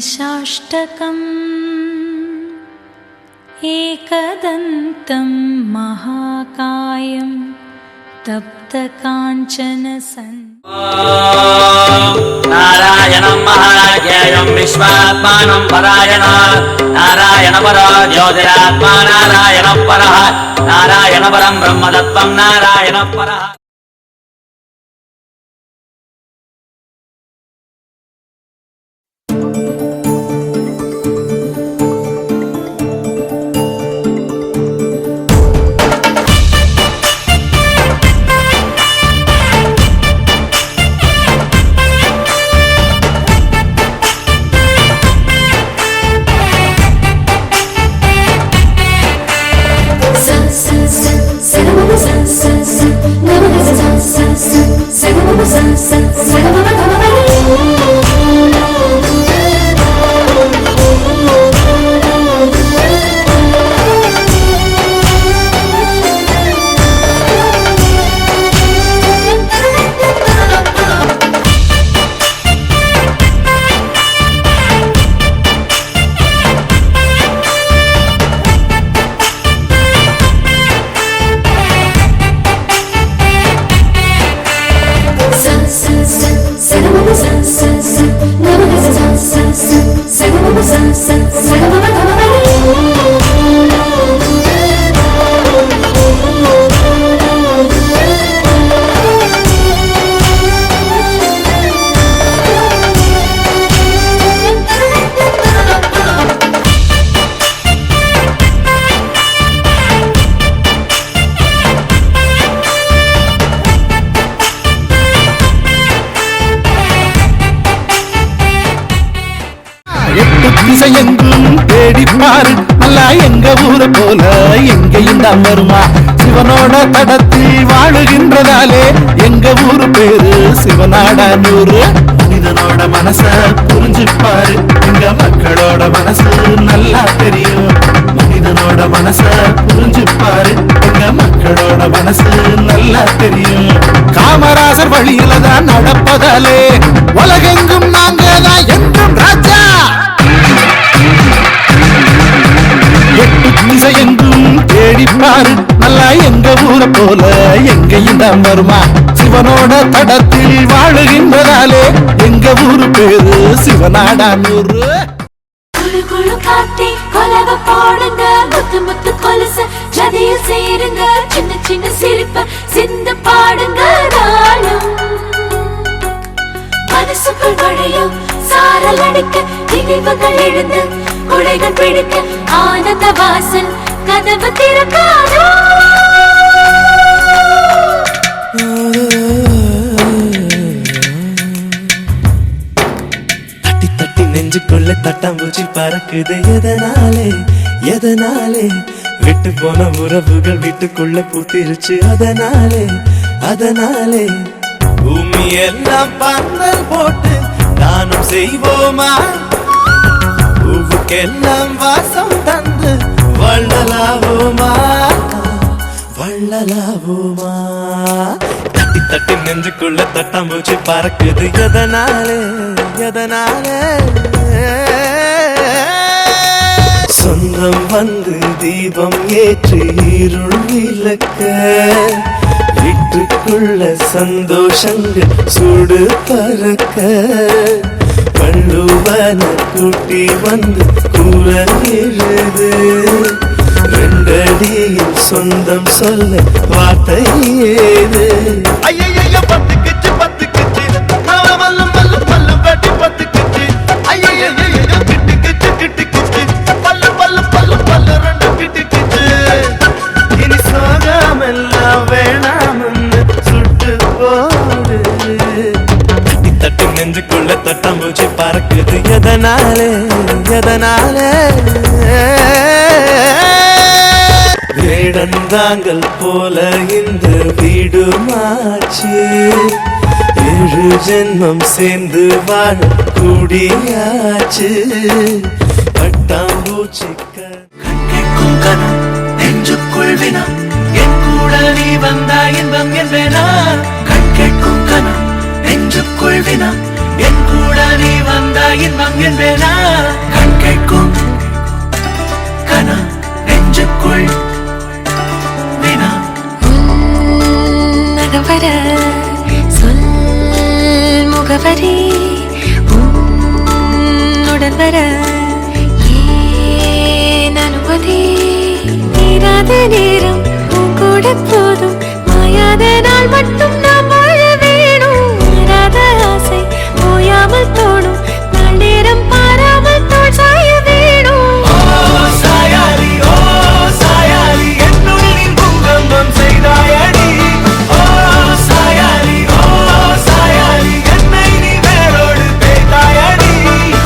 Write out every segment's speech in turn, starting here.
गणेशाष्टकम् एकदन्तं महाकायं तप्तकाञ्चन नारायणं महाज्ञेयं विश्वात्मानं परायण नारायण परो ज्योतिरात्मा नारायण परः नारायण परं ब्रह्मतत्त्वं नारायण परः திசையெங்கும் தேடிப்பாரு நல்லா எங்க ஊரை போல எங்கேயும் தான் வருமா சிவனோட தடத்தில் வாழுகின்றதாலே எங்க ஊரு பேரு சிவநாடானூரு மனிதனோட மனச புரிஞ்சுப்பாரு எங்க மக்களோட மனசு நல்லா தெரியும் மனிதனோட மனச புரிஞ்சுப்பாரு எங்க மக்களோட மனசு நல்லா தெரியும் காமராசர் வழியில தான் நடப்பதாலே உலகெங்கும் நாங்க தான் என்றும் ராஜா திசையெங்கும் தேடிப்பாரு நல்லா எங்க ஊரை போல எங்கேயும் தான் வருமா சிவனோட தடத்தில் வாழுகின்றதாலே எங்க ஊரு பேரு சிவநாடானூரு குழு குழு காத்தி கொலவ போடுங்க முத்து முத்து கொலுசு ஜதியில் சேருங்க சின்ன சின்ன சிரிப்பு சிந்து பாடுங்க நாளும் மனசுக்குள் வழியும் சாரல் அடிக்க நினைவுகள் எழுந்து குடைகள் பிடிக்க ஆனந்த வாசல் கதவு திறக்காதோ தட்டி தட்டி நெஞ்சுக்குள்ள தட்டாம்பூச்சி பறக்குது எதனாலே எதனாலே விட்டு போன உறவுகள் வீட்டுக்குள்ள பூத்திருச்சு அதனாலே அதனாலே பூமி எல்லாம் பந்தல் போட்டு தானம் செய்வோமா பூவுக்கெல்லாம் வாசம் தந்து வள்ளலாவோமா வள்ளலாவோமா தட்டி தட்டி நெஞ்சுக்குள்ள தட்டாம்பூச்சி பறக்குது எதனாலே எதனாலே சொந்தம் வந்து தீபம் ஏற்றி இருள் விளக்க வீட்டுக்குள்ள சந்தோஷங்கள் சூடு பறக்க வள்ளுவன கூட்டி வந்து கூற எழுது ரெண்டடியில் சொந்தம் சொல்ல வார்த்தை ஏது ஐயையோ பத்துக்குச்சு பத்துக்குச்சு மல்லும் மல்லும் மல்லும் வெட்டி பத்துக்குச்சு ஐயையோ கிட்டுக்குச்சு கிட்டுக்குச்சு பல்லு பல்லு பல்லு பல்லு ரெண்டு கிட்டுக்குச்சு இனி சோகாமெல்லாம் வேணாம்னு சுட்டு போடு தட்டி நெஞ்சுக்குள்ள தட்டாம்பூச்சி பறக்குது எதனாலே எதனாலே வேடந்தாங்கள் போல இந்த வீடு மாச்சு 7 ஜென்மம் சேர்ந்து வாழ கூடியாச்சு பட்டாம்பூச்சி கண்கேட்கும் கனம் நெஞ்சுக்குள் வினம் என் கூட நீ வந்தா இன்பம் என்பேனா கண்கேட்கும் கனம் நெஞ்சுக்குள் வினம் என் கூட நீ வந்தா இன்பம் என்பேனா கண் கேட்கும் கனா நெஞ்சுக்குள் வினா நகவர சொல் முகவரி உன்னுடன் வர ஏன் அனுமதி நீராத நேரம் உன் கூட போதும் மாயாத நாள் மட்டும் நாம் வாழ வேணும் மாறாத ஆசை ஓயாமல் தோணும் நாள் நேரம் பாராமல் தோல் சாய வேணும் சாயாலி என்னுள் நீ பூகம்பம் செய்தாயடி சாயாலி என்னை நீ வேரோடு பேய்தாயடி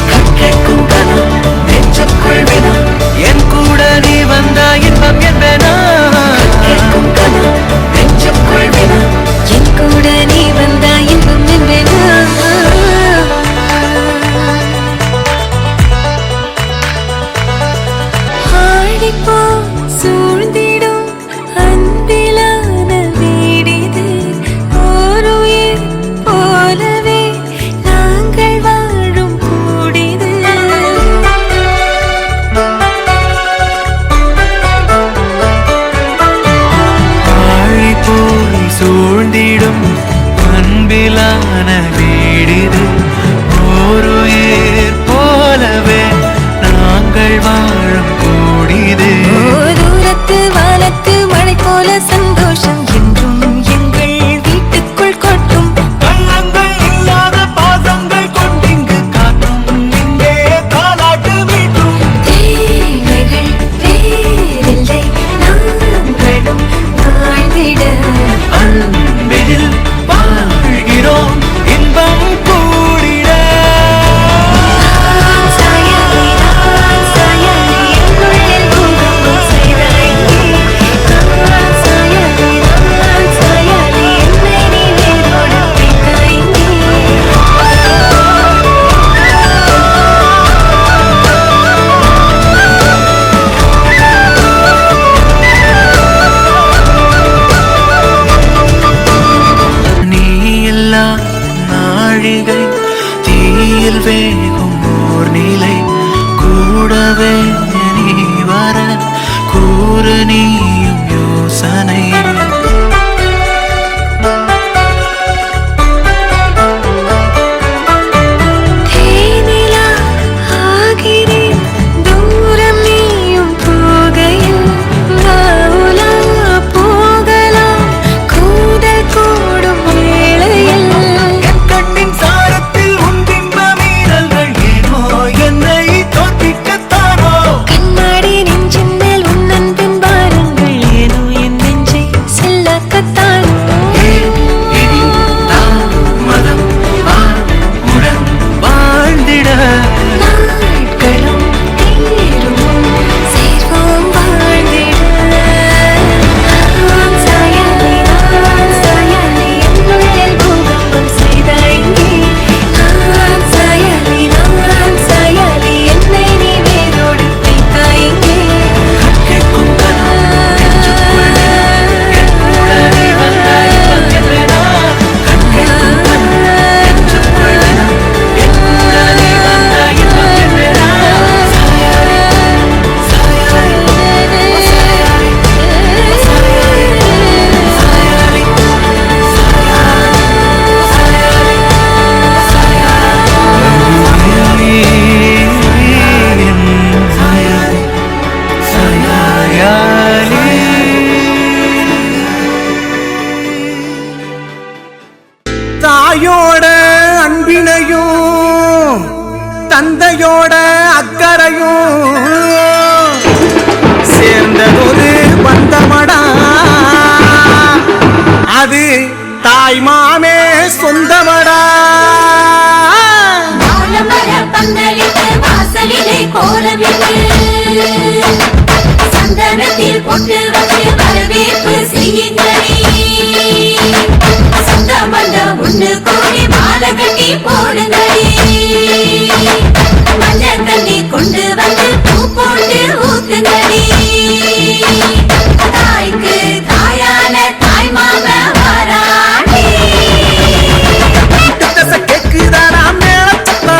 கண் கேட்கும் கனா நெஞ்சுக்குள் வினா என் கூட நீ வந்தா இன்பம் என்பேனா கேட்கும் கனா நெஞ்சுக்குள் வினா என் கூட நீ வந்தா இன்பம் என்பேனா ஆடிப்போ சூழ்ந்திடும் அன்பிலான வீடிது ஒரு உயிர் போலவே நாங்கள் வாழும் கூடிது ஆழி போய் சூழ்ந்திடும் அன்பிலான வீடிது ஓருயிர் போலவே நாங்கள் வாழும் கூடிது தூரத்து வானத்து மழை போல சந்தோஷம் என்றும் எங்கள் வீட்டுக்குள் கொட்டும் கள்ளங்கள் இல்லாத பாசங்கள் கொண்டிங்கு காட்டும் இங்கே தாலாட்டு மீட்டும் தேவைகள் வேறில்லை நாங்களும் வாழ்ந்திட அன்பில் வாழ்கிறோம் இன்பம் கூடிட சாயாலி நான் சாயாலி என்னுள்ளில் பூகம்பம் செய்தாய் சாயாலி நான் சாயாலி என்னை நீ வேரோடு பிடித்தாய் நீ இல்லா நாழிகை தீயில் வேகும் ஓர் நிலை கூடவே நீ வர கூறு நீயும் யோசனை தேனிலா ஆகிறேன் தூரம் நீயும் போகையில் வாவுலா போகலாம் கூடல் கூடும் வேளையில் என் கண்ணின் சாரத்தில் உன் பிம்ப மீறல்கள் ஏனோ என்னை தோற்பிக்கத்தானோ கண்ணாடி நெஞ்சின் மேல் உன் அன்பின் பாரங்கள் ஏனோ என் நெஞ்சை செல்லக்கத்தான் இனி தாமதம் வா உடன் வாழ்ந்திட நாட்களும் தீரும் சேர்வோம் வாழ்ந்திட சாயாலி நான் சாயாலி என்னுள்ளில் பூகம்பம் செய்தாய் நான் சாயாலி என்னை நீ வேரோடு பிடித்தாய் கேட்கும் கனா நெஞ்சுக்குள் என் கூட நீ வந்தாய் இன்பம் என்பேனா கண் கேட்கும் கனா நெஞ்சுக்குள் வினா என் கூட நீ வந்தாய் இன்பம் என்பேனா சாயாலி சாயாலி தாயோட அன்பினையும் தந்தையோட அக்கறையும் சேர்ந்ததொரு பந்தமடா அது தாய் மாமே சொந்தமடா வாழமர பந்தலிட்டு வாசலிலே கோலமிட்டு சந்தனத்தில் பொட்டு வச்சு வரவேற்பு செய்யுங்களே சொந்த பந்தம் ஒண்ணு கூடி மாலை கட்டி போடுங்களே மஞ்சள் தண்ணி கொண்டு வந்து பூ போட்டு ஊத்துங்களே தாய்க்கு தாயான தாய் மாம வராண்டே கேக்குதாரா மேளத்தா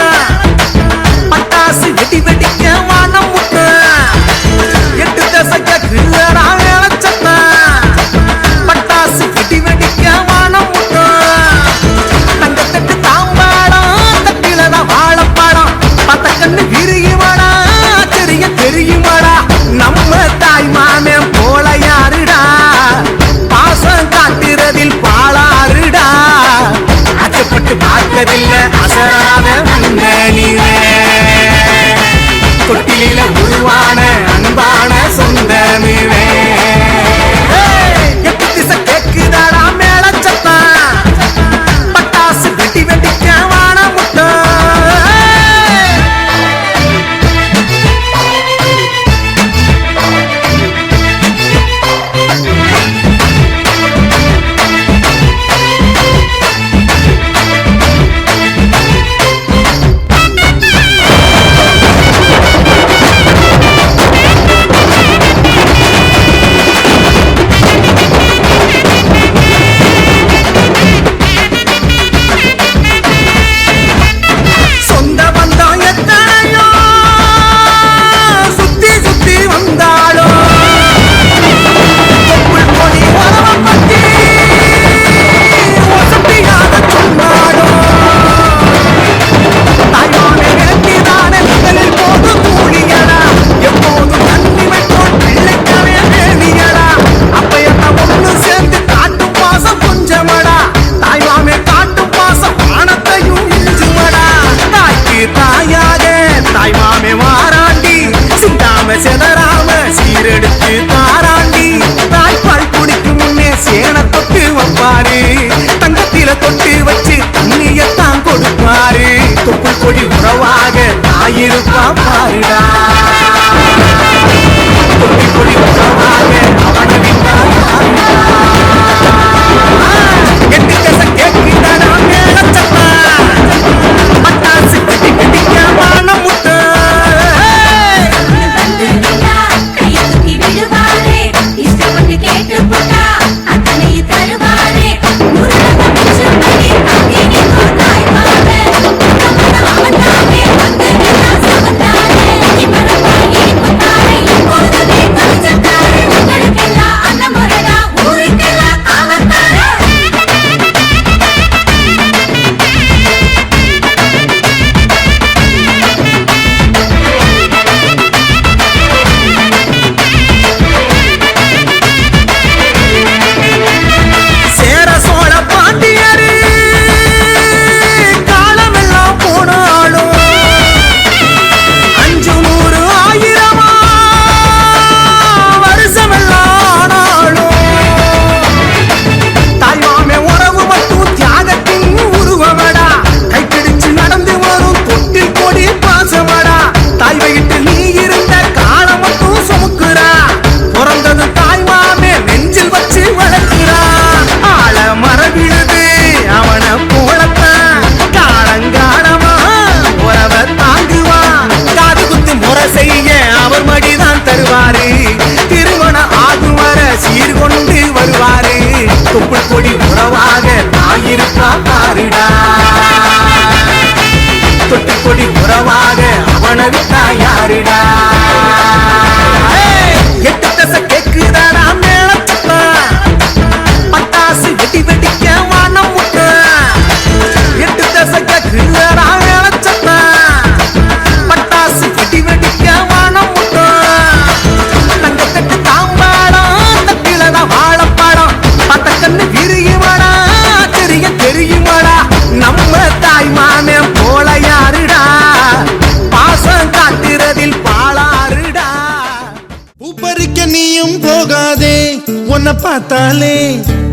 உன்னை பார்த்தாலே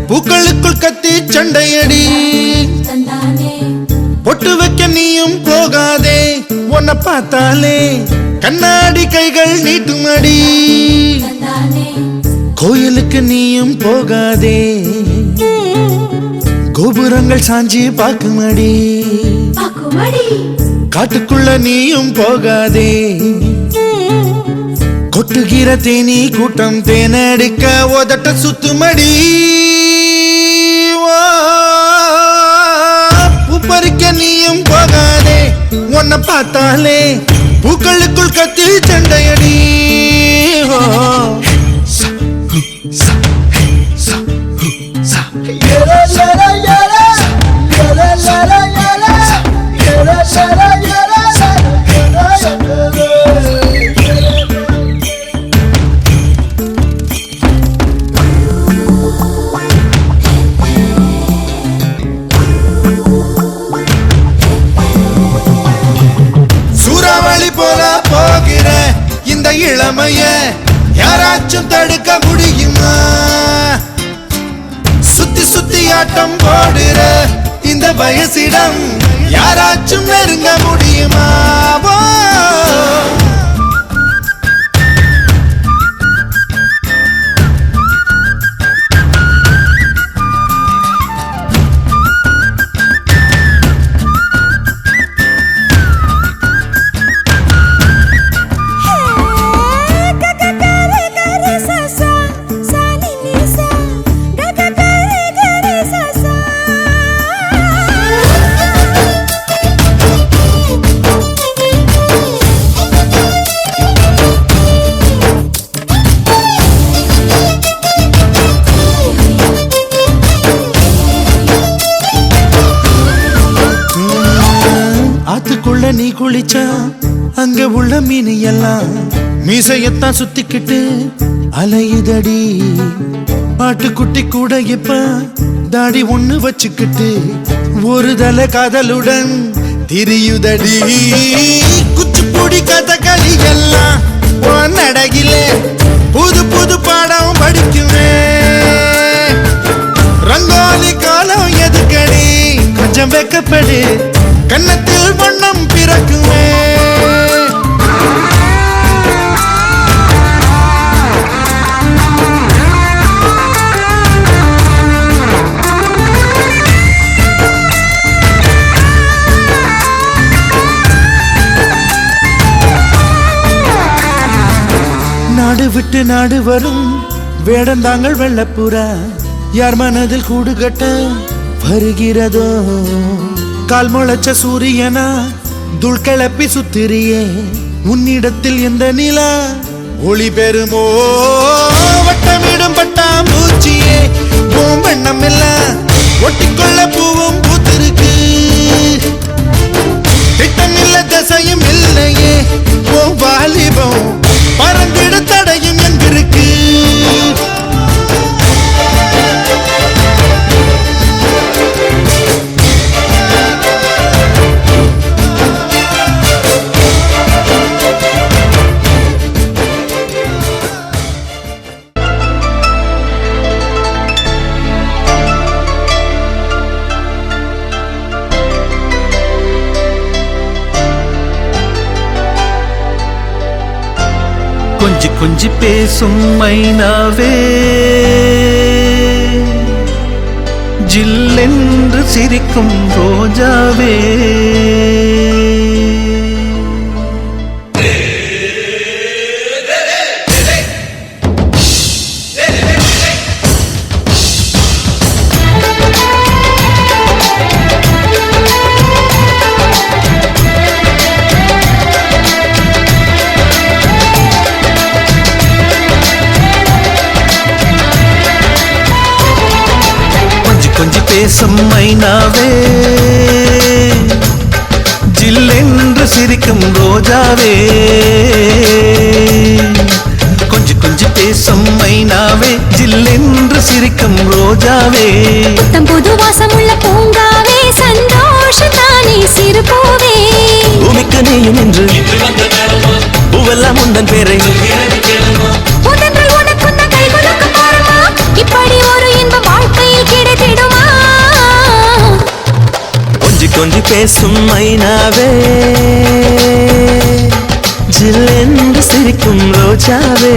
பூக்களுக்குள் கத்தி சண்டையடி பொட்டு வைக்க நீயும் போகாதே உன்னை பார்த்தாலே கண்ணாடி கைகள் நீட்டுமடி கோயிலுக்கு நீயும் போகாதே கோபுரங்கள் சாஞ்சி பாக்குமடி காட்டுக்குள்ள நீயும் போகாதே கொட்டுகிற தேனி கூட்டம் தேனடிக்க உதட்ட சுத்துமடி பூ பறிக்க நீயும் போகாதே உன்னை பார்த்தாலே பூக்களுக்குள் கத்தி சண்டையடி சூறாவளி போல போகிற இந்த இளமைய யாராச்சும் தடுக்க முடியுமா சுத்தி சுத்தி ஆட்டம் போடுற இந்த வயசிடம் யாராச்சும் நெருங்க முடியுமா ஆத்துக்குள்ள நீ குளிச்சா அங்க உள்ள மீன் எல்லாம் மீசையத்தான் சுத்திக்கிட்டு அலையுதடி ஆட்டுக்குட்டி கூட இப்ப தாடி ஒண்ணு வச்சுக்கிட்டு ஒரு தலை காதலுடன் திரியுதடி குச்சிப்புடி கதகளி எல்லாம் நடகிலே புது புது பாடம் படிக்குவேன் ரங்கோலி காலம் எதுக்கடி கொஞ்சம் வெக்கப்படு கன்னத்தில் வண்ணம் பிறக்குமே நாடு விட்டு நாடு வரும் வேடந்தாங்கள் வெள்ளப்புறா யார் மனதில் கூடு கட்ட வருகிறதோ கால் முளைச்ச சூரியனா துள் கிளப்பி சுத்திரியே உன்னிடத்தில் எந்த நிலா ஒளி பெறுமோ வட்டமிடும் பட்டாம்பூச்சியே பூம்பண்ணம் எல்லாம் ஒட்டிக்கொள்ள பூவும் பூத்திருக்கு திட்டம் இல்ல திசையும் இல்லையே வாலிபம் பறந்திட தடையும் எங்கிருக்கு கொஞ்சி கொஞ்சி பேசும் மைனாவே ஜில்லென்று சிரிக்கும் ரோஜாவே பேசும் மைனாவே ஜில்லென்று சிரிக்கும் ரோஜாவே கொஞ்சி கொஞ்சி பேசும் மைனாவே ஜில்லென்று சிரிக்கும் ரோஜாவே தம் புது வாசமுள்ள பூங்காவே சந்தோஷத்தானே சிறு பூவே பூமிக்கு நீயும் என்று பூவெல்லாம் உந்தன் பேரை உடனே உனக்கு கை கொடுக்க பாருமா கொஞ்சி பேசும் மைனாவே ஜில்லென்று சிரிக்கும் ரோஜாவே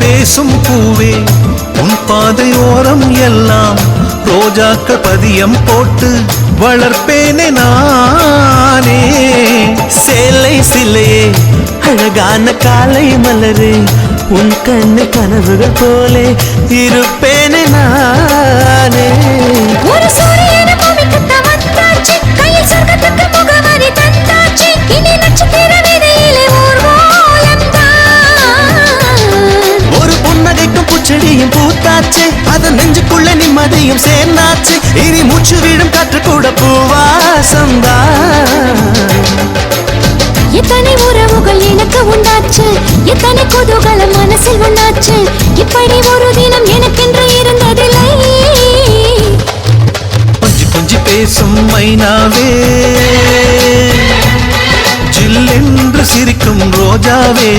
பேசும் பூவே உன் பாதையோரம் எல்லாம் ரோஜாக்கள் பதியம் போட்டு வளர்ப்பேனே நானே. சேலை சிலையே அழகான காலை மலரே உன் கண்ணு கனவுகள் போலே இருப்பேனே நானே. ஒரு சூரியனை பூமிக்குத்த வந்தாச்சு, கையில் சொர்க்கத்துக்கு முகவரி தந்தாச்சு, இனி நட்சத்திர வீதியிலே ஊர்வலம்தான். ஒரு புன்னகைக்கும் பூச்செடியும் பூத்தாச்சு, அதன் நெஞ்சுக்குள்ள நிம்மதியும் சேர்ந்தாச்சு, இனி மூச்சு வீடும் காற்று கூட பூவாசம்தான். எத்தனை உறவுகள் எனக்கு உண்டாச்சு, எத்தனை குதூகலம் மனசில் உண்டாச்சு, இப்படி ஒரு தினம் எனக்கென்று இருந்ததில்லை. கொஞ்சி கொஞ்சி பேசும் மைனாவே ஜில்லென்று சிரிக்கும் ரோஜாவே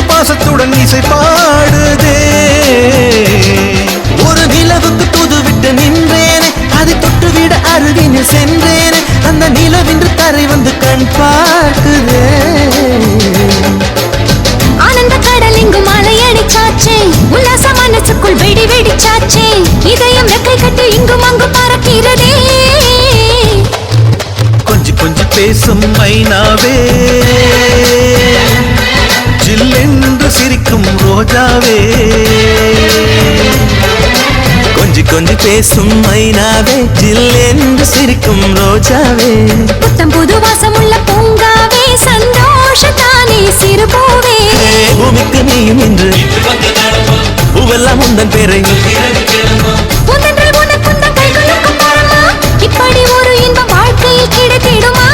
பாசத்துடன் இசை பாடுதே. ஒரு நிலவுக்கு தூதுவிட்டு நின்றேனே, அதை தொட்டுவிட அருகினில் சென்றேனே, அந்த நிலவென்று தரை வந்து கண் பார்க்குதே. ஆனந்த கடல் எங்கும் அலையடிச்சாச்சே, உல்லாச மனசுக்குள் வெடி வெடிச்சாச்சே, இதயம் ரெக்கை கட்டி இங்கும் அங்கும் பறக்கிறதே. கொஞ்சி கொஞ்சி பேசும் மைனாவே ஜில்லென்று சிரிக்கும் ரோஜாவே. கொஞ்சி கொஞ்சி பேசும் மைனாவே ஜில்லென்று சிரிக்கும் ரோஜாவே. புத்தம் புது வாசமுள்ள பூங்காவே, சந்தோஷத்தானே சிறு பூவே. பூமிக்கு நீயும் இன்று பூவெல்லாம் உந்தன் பேரை உந்தன்றில் உனக்குந்தன் கைகளுக்கும் பரமா, இப்படி ஒரு இன்பம் வாழ்க்கையில் கிடைத்திடுமா?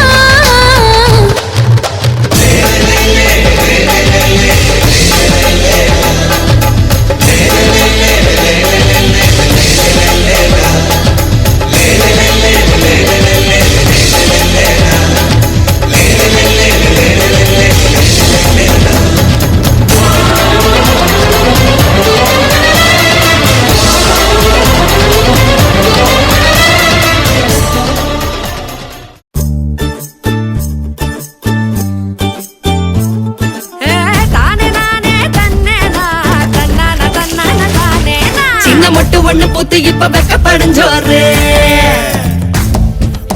ஒண்ணு பூத்து இப்ப வெக்கப்படிஞ்சோரு,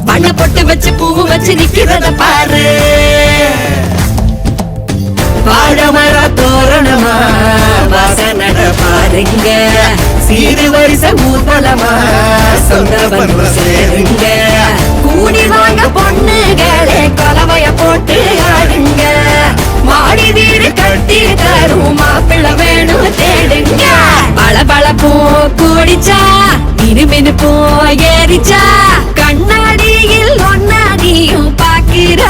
பண்ண பொட்டு வச்சு பூவு வச்சு நிக்கிறத பாரு. வாழமர தோரணமா வாசனட பாருங்க, சீரு வரிசை ஊர்வலமா சொந்த பந்து சேருங்க. கூடி வாங்க பொண்ணுகளே கலவைய போட்டு ஆடுங்க, மாடி வீடு கட்டி தரும் மாப்பிள்ள வேணும் தேடுங்க. பளபள பூ கூடிச்சா மினுமினு போ ஏறிச்சா, கண்ணாடியில் ஒன்னாடியும் பாக்கிற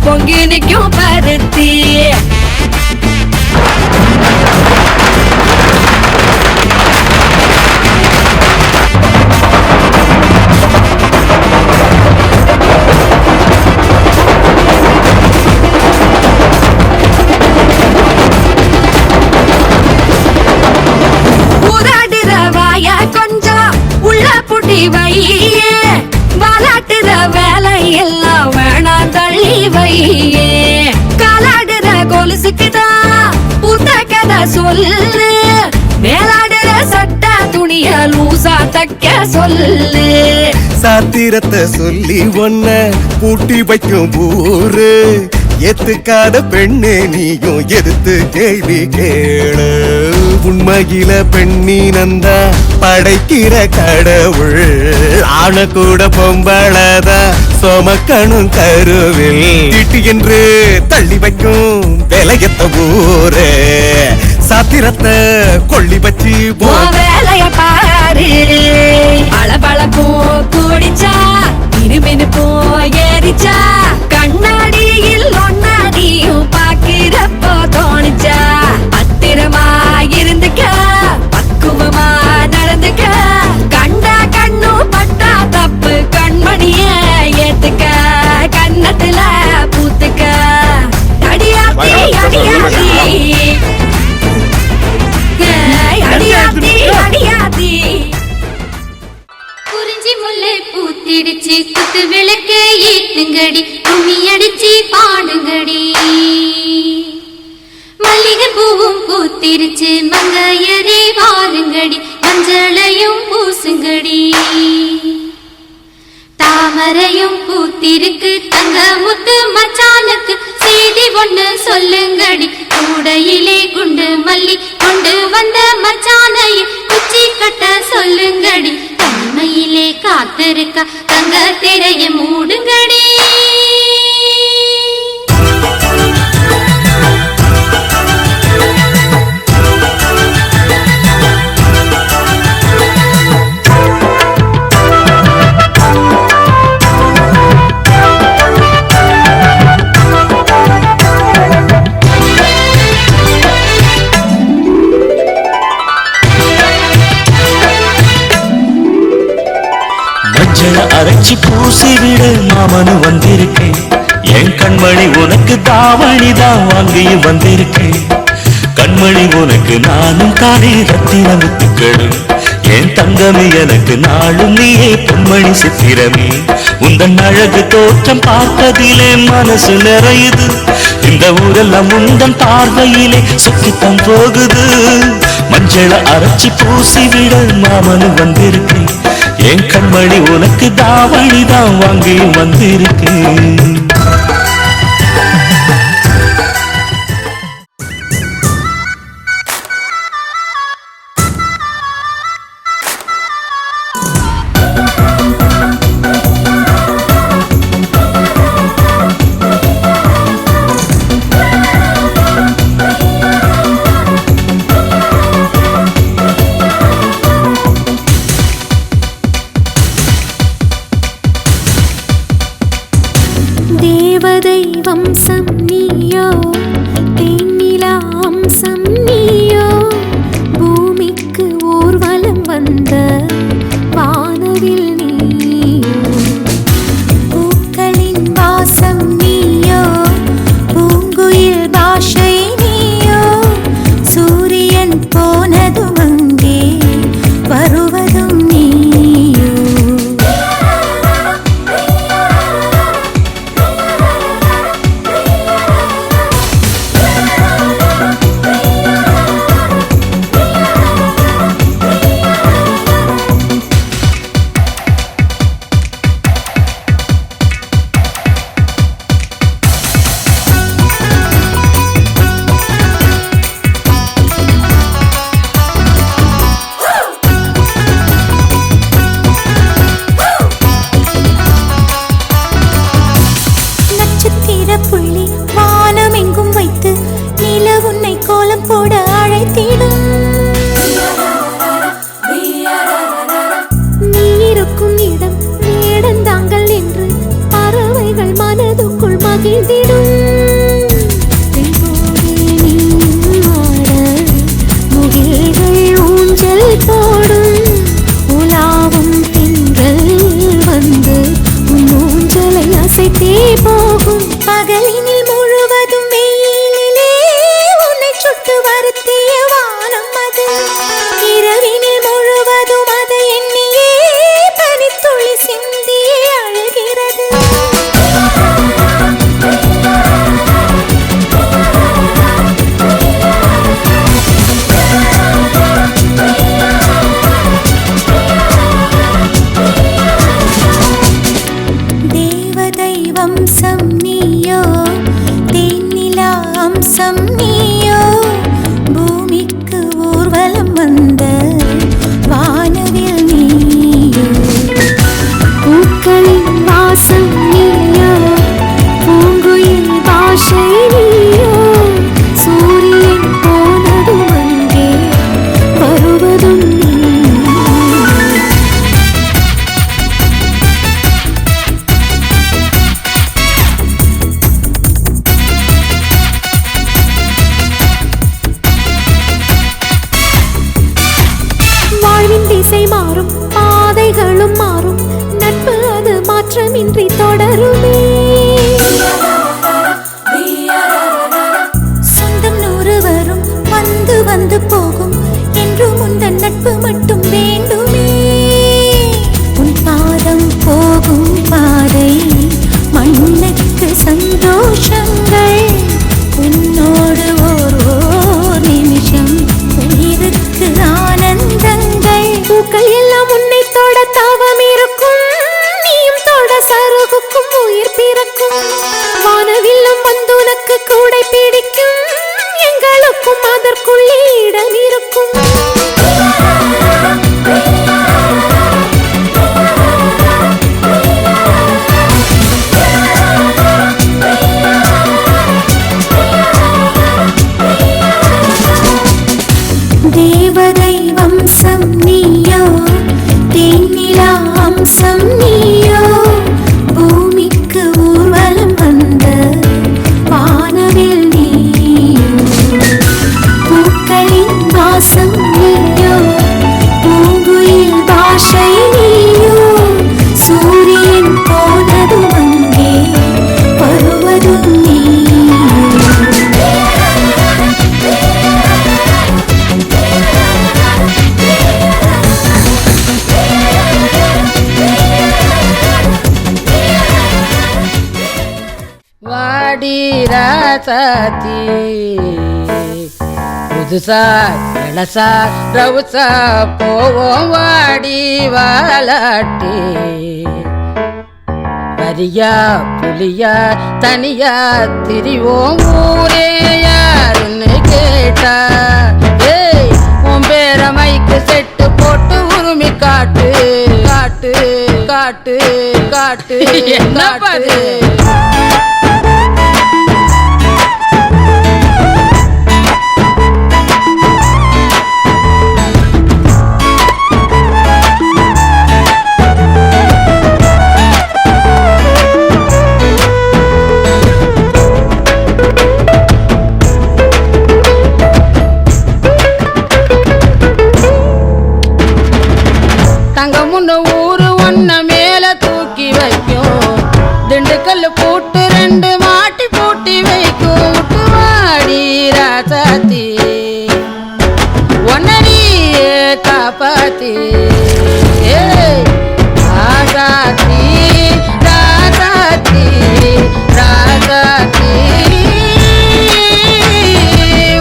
பொங்கி நிற்கும் பருத்தி கொஞ்சம் உள்ள புட்டி வையே வாலாட்டுற வேலை எல்லாம் வேணாம் தள்ளி வையே காலாடுற கொலுசுக்குதான் புத்த கதை சொல்லு மேலாடுற சட்ட துணிய லூசா தைக்க சொல்லு சாத்திரத்தை சொல்லி ஒன்ன பூட்டி வைக்கும் ஊரு எத்துக்காத பெண்ணே நீயும் எதிர்த்து கேள்வி கேளு உண்மையில பெண்ணினந்தா படைக்கிற கடவுள் ஆன கூட பொம்பளதா சொமக்கணும் கருவில் திட்டி என்று தள்ளி வைக்கும் விலையத்த ஊரு சாத்திரத்தை கொள்ளி வச்சு வேலைய பாரு பளபளப்போ கூடிச்சா இருமினுப்போ ஏறிச்சா கண்ணாடியில் ஒன்னாடியும் பாக்கிறப்போ தோணிச்சா பத்திரமா இருந்துக்க பக்குவமா நடந்துக்க கண்டா கண்ணு பட்டா தப்பு கண்மணிய ஏத்துக்க கன்னத்துல பூத்துக்க அடியாத்தி அடியாத்தி அடியாத்தி அடியாத்தி குறிஞ்சி முல்லை பூத்திடுச்சு குத்து விளக்க ஏத்துங்கடி கும்மி அடிச்சு பாடுங்கடி மல்லிகை பூவும் பூத்திருச்சு மங்கையரே வாருங்கடி மஞ்சளையும் பூசுங்கடி தாமரையும் பூத்திருக்கு தங்க முத்து மச்சானுக்கு செய்தி ஒண்ணு சொல்லுங்கடி கூடையிலே குண்டு மல்லி கொண்டு வந்த மச்சானையை குச்சி கட்ட சொல்லுங்கடி தனிமையிலே காத்திருக்க தங்க திரைய மூடுங்கடி அரைச்சி பூசி விட மாமனு வந்திருக்கேன் என் கண்மணி உனக்கு தாவணிதான் வாங்கியும் வந்திருக்கேன் கண்மணி உனக்கு நானும் தானே ரத்தின முத்துக்களும் என் தங்கமே எனக்கு நாளும் நீயே பொன்மணி சித்திரமே உந்தன் அழகு தோற்றம் பார்த்ததிலே மனசு நிறையுது இந்த ஊரெல்லாம் உந்தன் பார்வையிலே சுக்கித்தான் போகுது மஞ்சள அரைச்சி பூசி விட மாமனு வந்திருக்கேன் என் கண்மணி உனக்கு தாவணிதான் வாங்கி வந்திருக்கேன் दी பருத்திய வானம் அது இரவினில் முழுவதும் அதை எண்ணியே பனித்துளி சிந்தியே அழுகிறது. தேவதை வம்சம் நீயோ தேனிலா அம்சம் நீயோ பூமிக்கு ஊர்வலம் வந்த வானவில் நீயோ பூக்களின் வாசம் நீயோ பூங்குயில் பாஷை நீயோ சூரியன் போனதும் அங்கே வருவதும் திசை மாறும் பாதைகளும் மாறும் நட்பு அது மாற்றமின்றி தொடருமே. சொந்தம் 100 வரும் வந்து வந்து போகும் என்றும் உந்தன் நட்பு மட்டும் வேண்டுமே. உன் பாதம் போகும் பாதை மண்ணுக்கு சந்தோஷங்கள் உன்னோடு ஓர் நிமிஷம் உயிருக்கு ஆனந்தங்கள். பூக்கள் எல்லாம் உன்னை தொட தாவம் இருக்கும் நீயும் தொட சருகுக்கும் உயிர் பிறக்கும். வானவில்லும் வந்து உனக்கு கூடை பிடிக்கும் எங்களுக்கும் அதற்குள்ளே இடம் இருக்கும். தேவதை வம்சம் நீயோ தேனிலா அம்சம் நீயோ பூமிக்கு ஊர்வலம் வந்த வானவில் நீயோ பூக்களின் வாசம் நீயோ பூங்குயில் பாஷை நீயோ சூரியன் போனதும் அங்கே வருவதும் நீயோ. வாடி ராசாத்தி புதுசா இளசா ரவுசா போவோம் வாடி வாலாட்டி. வரியா புலியா தனியா திரிவோம் ஊரே யாருன்னு கேட்டா. ஏய் உன் பேர மைக்கு செட்டு போட்டு உரிமை காட்டு காட்டு காட்டு காட்டு என்ன பாரு. தங்கமுன்ன ஊரு ஒன்ன மேல தூக்கி வைக்கும் திண்டுக்கல் பூட்டு 2 மாட்டி பூட்டி வைக்கும். விட்டு வாடி ராசாத்தி ஒன்னடியே காப்பாத்தி. ராசாத்தி ராசாத்தி ராசாத்தி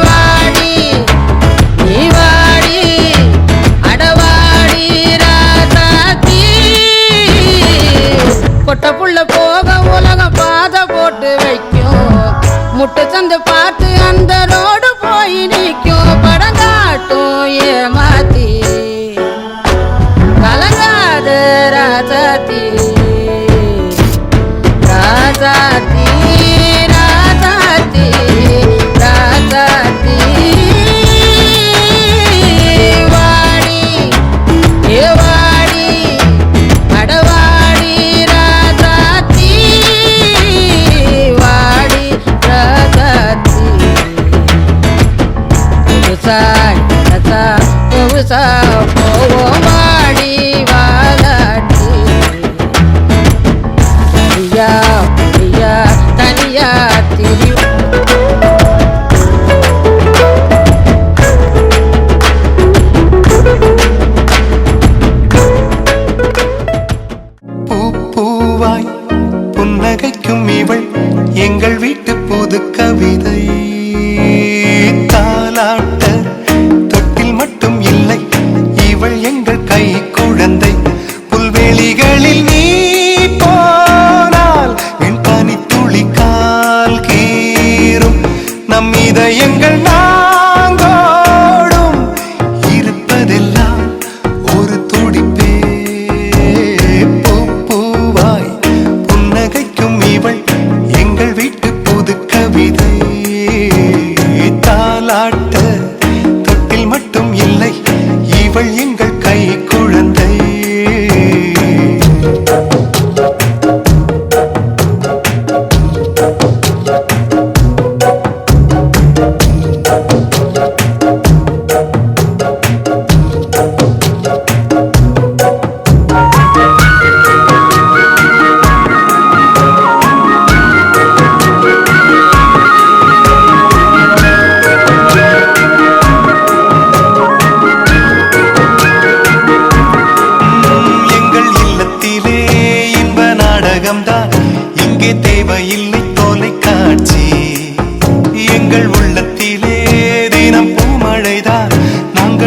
வாடி நீ வாடி அடவாடி ராசாத்தி. கொட்ட புள்ள போக உலகம் பாதை போட்டு வைக்கும் முட்டு சந்து பார்த்து அந்த ரோடு போய் நிற்கும். படம் காட்டும் ஏமாத்தி கலங்காத ராசாத்தி ராசாத்தி ராசாத்தி ராசாத்தி வாடி ஏ வாடி அடவாடி ராசாத்தி வாடி ராசாத்தி. புதுசா போவோம் வாடி வாலாட்டி. புரியா புரியா தனியா திரி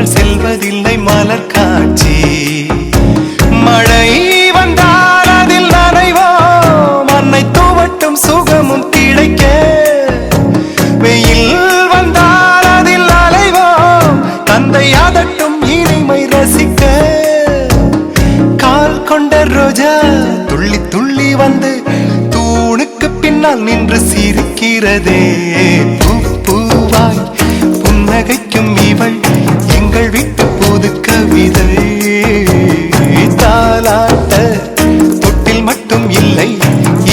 அவள் செல்வதில்லை மலர் காட்சி. மழை வந்தால் அதில் நனைவோம், மண்ணை துவட்டும் சுகமும் கிடைக்க. வெயில் வந்தால் அதில் அலைவோம், தந்தை அதட்டும் இனிமை ரசிக்க. கால் கொண்ட ரோஜா துள்ளி துள்ளி வந்து தூணுக்கு பின்னால் நின்று சிரிக்கிறதே. பூ பூவாய் புன்னகைக்கும் இவள் எங்கள் வீட்டு புது கவிதை. தாலாட்ட தொட்டில் மட்டும் இல்லை,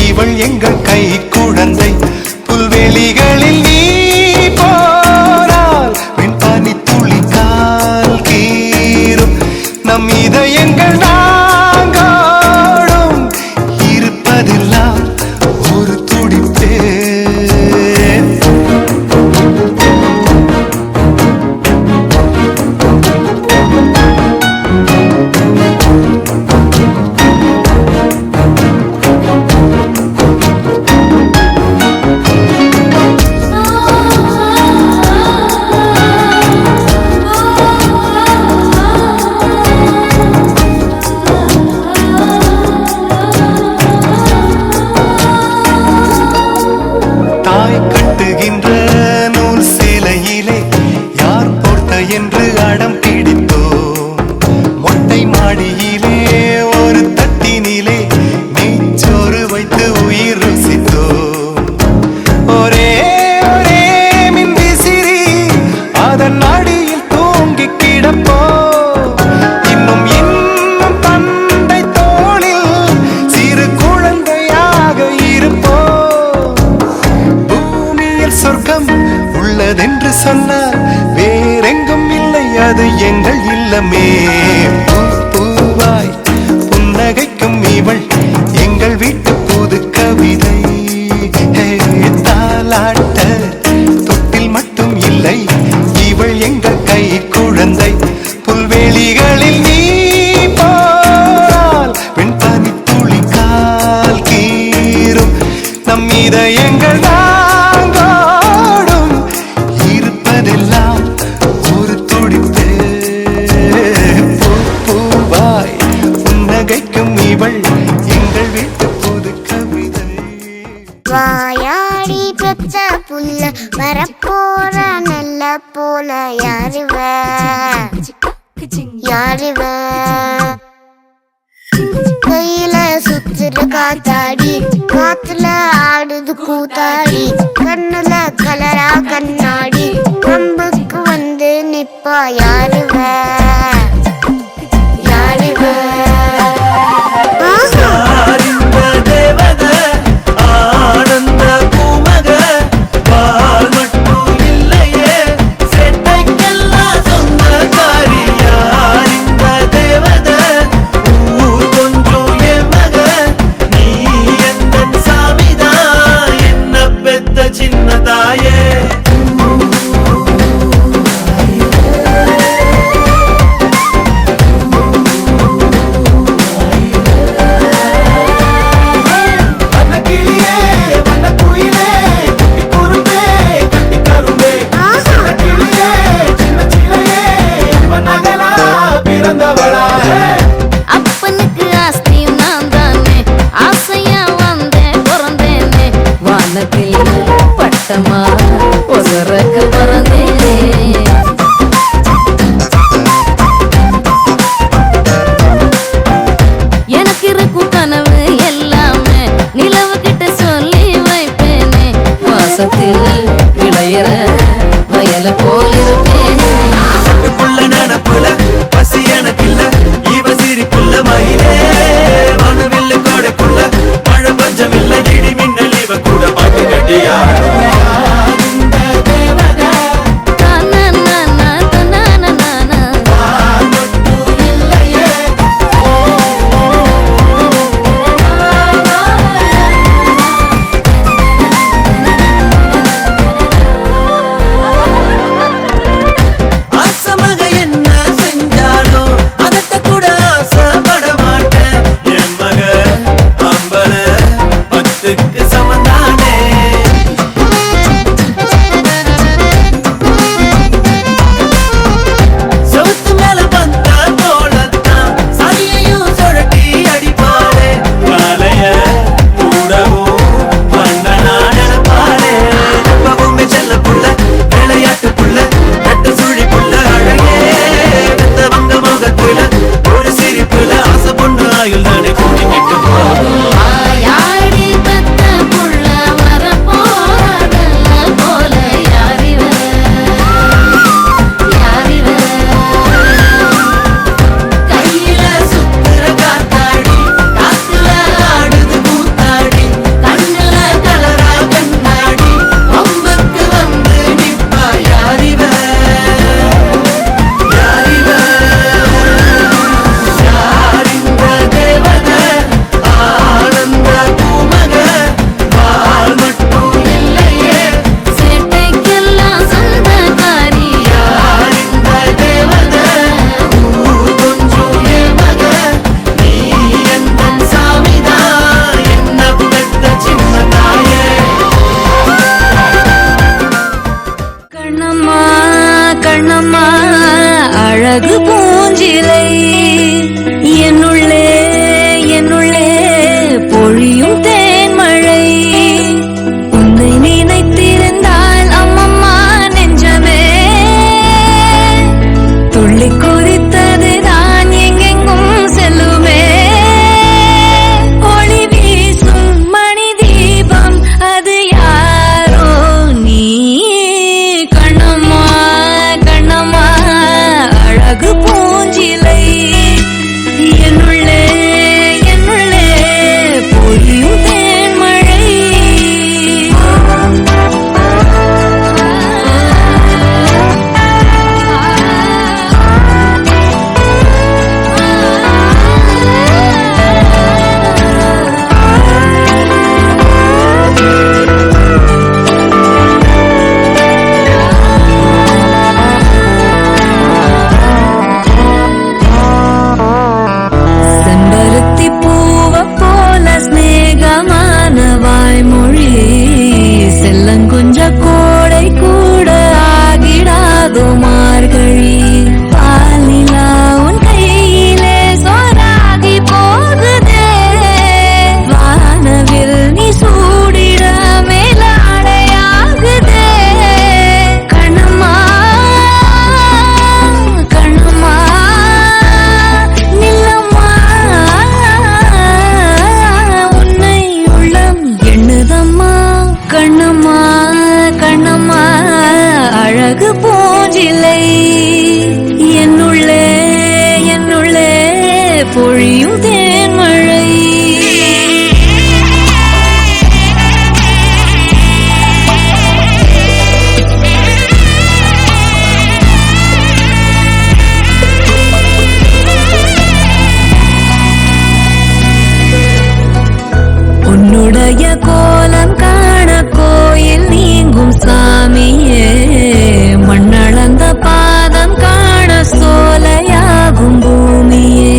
இவள் எங்கள் கை குழந்தை. புல்வெளிகளில் நீ போனால் வெண்பானி துளி கால் கீரும், நம் இதயங்கள் நாங்கோடும் இருப்பதெல்லாம் ஒரு துடிப்பே. உள்ளதென்று சொன்னால் வேறெங்கும் இல்லை, அது எங்கள் இல்லமே. பூவாய் புன்னகைக்கும் இவள் எங்கள் வீட்டு புது கவிதை. தாலாட்ட தொட்டில் மட்டும் இல்லை, இவள் எங்கள் கை குழந்தை. புல்வெளிகளில் நீ போனால் வெண்பானி துளி கால் கீரும், நம் இதயங்கள் நாங்கோடும் இருப்பதெல்லாம் ஒரு துடிப்பு. பூவாய் புன்னகைக்கும் இவள் எங்கள் வீட்டு புது கவிதை. வாயாடி பெற்ற புல்ல வரப்போற நல்ல போல யாருவ யாருவ. கையில சுத்துற காத்தாடி, காத்துல ஆடுது கூத்தாடி. கண்ணுல கலரா கண்ணாடி, கம்புக்கு வந்து நிப்பா யாருவ யாருவ. ஆனந்த பூமக பால் மட்டும் இல்லையே, செட்டைக்கெல்லாம் சொந்தக்காரி. யார் இந்த தேவத ஊர் கொஞ்சம் என் மக, நீ எந்த சாமிதான் என்ன பெத்த சின்ன தாயே. அப்பனுக்கு ஆஸ்தியும் நான் தானே, ஆசையா வந்தேன் பிறந்தேனே. வானத்தில் பட்டமா ஒசரக்கு பிறந்தேனே. எனக்கு இருக்கும் கனவு எல்லாமே நிலவு கிட்ட சொல்லி வைப்பேனே. வாசத்தில் விளையிற வயல போல் இருப்பேனே. நினப்புல பசி எனக்கில்ல, இவ சிரிப்புள்ள மயிலே. மனுவில்ல கோடைக்குள்ள மழை பஞ்சம் இல்ல, இடி மின்னல் இவ கூட பாட்டு கட்டியா. கண்ணம்மா அழகு பூஞ்சிலை என்னுள்ளே என்னுள்ளே பொழியும் தேன்மழை உன்னை நினைத்திருந்தால் அம்மம்மா நெஞ்சமே துள்ளி குறித்தது தான் எங்கெங்கும் செல்லுமே ஒளி வீசும் மணி தீபம் அது யாரோ நீ கண்ணம்மா கண்ணம்மா அழகு பூஞ்சிலை என்னுள்ளே என்னுள்ளே பொழியும் தேன்மழை செம்பருத்தி பூவ போல ஸ்நேகமான வாய்மொழி செல்லங்குஞ்ச கோடை கூட ஆகிடாதோ மார்கழி பாலிலா உன் கையிலே சோறாகி போகுதே வானவில் நீ சூடிட மேலாடையாகுதே கண்ணம்மா கண்ணம்மா நில்லம்மா உன்னை உள்ளம் எண்ணுதம்மா கண்ணம்மா கண்ணம்மா அழகு பூஞ்சிலை என்னுள்ளே என்னுள்ளே பொழியும் தேன்மழை உன்னுடைய கோலம் காண கோயில் நீங்கும் சாமியே மண்ணளந்த பாதம் காண சோலையாகும் பூமியே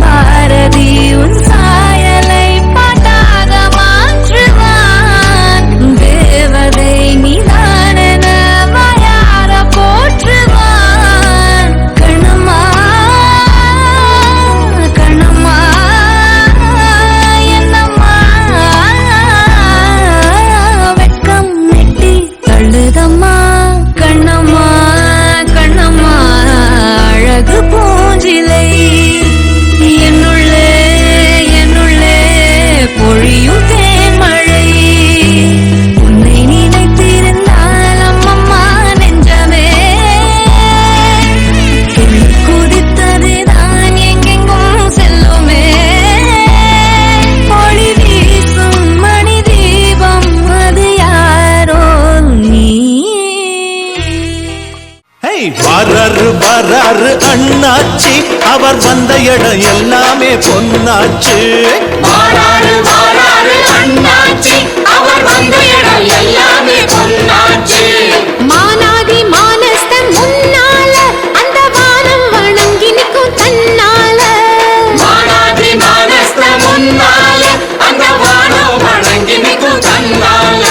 பாரதி உன் சாயலை பாட்டாக மாற்றுவான் தேவதை நீதானென வாயார போற்றுவான் கண்ணம்மா கண்ணம்மா என்னம்மா வெட்கம் நெட்டி தள்ளுதம்மா கண்ணம்மா கண்ணம்மா அழகு பூஞ்சிலை என்னுள்ளே என்னுள்ளே பொழியும் தேன்மழை உன்னை நினைத்திருந்தால் அம்மம்மா நெஞ்சமே துள்ளி குதித்தது தான் எங்கெங்கும் செல்லுமே ஒளி வீசும் மணி தீபம் அது யாரோ நீ வராரு வராரு அண்ணாச்சி அவர் வந்த இடம் எல்லாமே பொன்னாச்சு வாராரு வாராரு அண்ணாச்சி அவர் வந்த இடம் எல்லாமே பொன்னாச்சு மானாதி மானஸ்தன் முன்னால அந்த வானம் வணங்கி நிற்கும் தன்னால மானாதி மானஸ்த முன்னால அந்த வானம் வணங்கி நிற்கும் தன்னால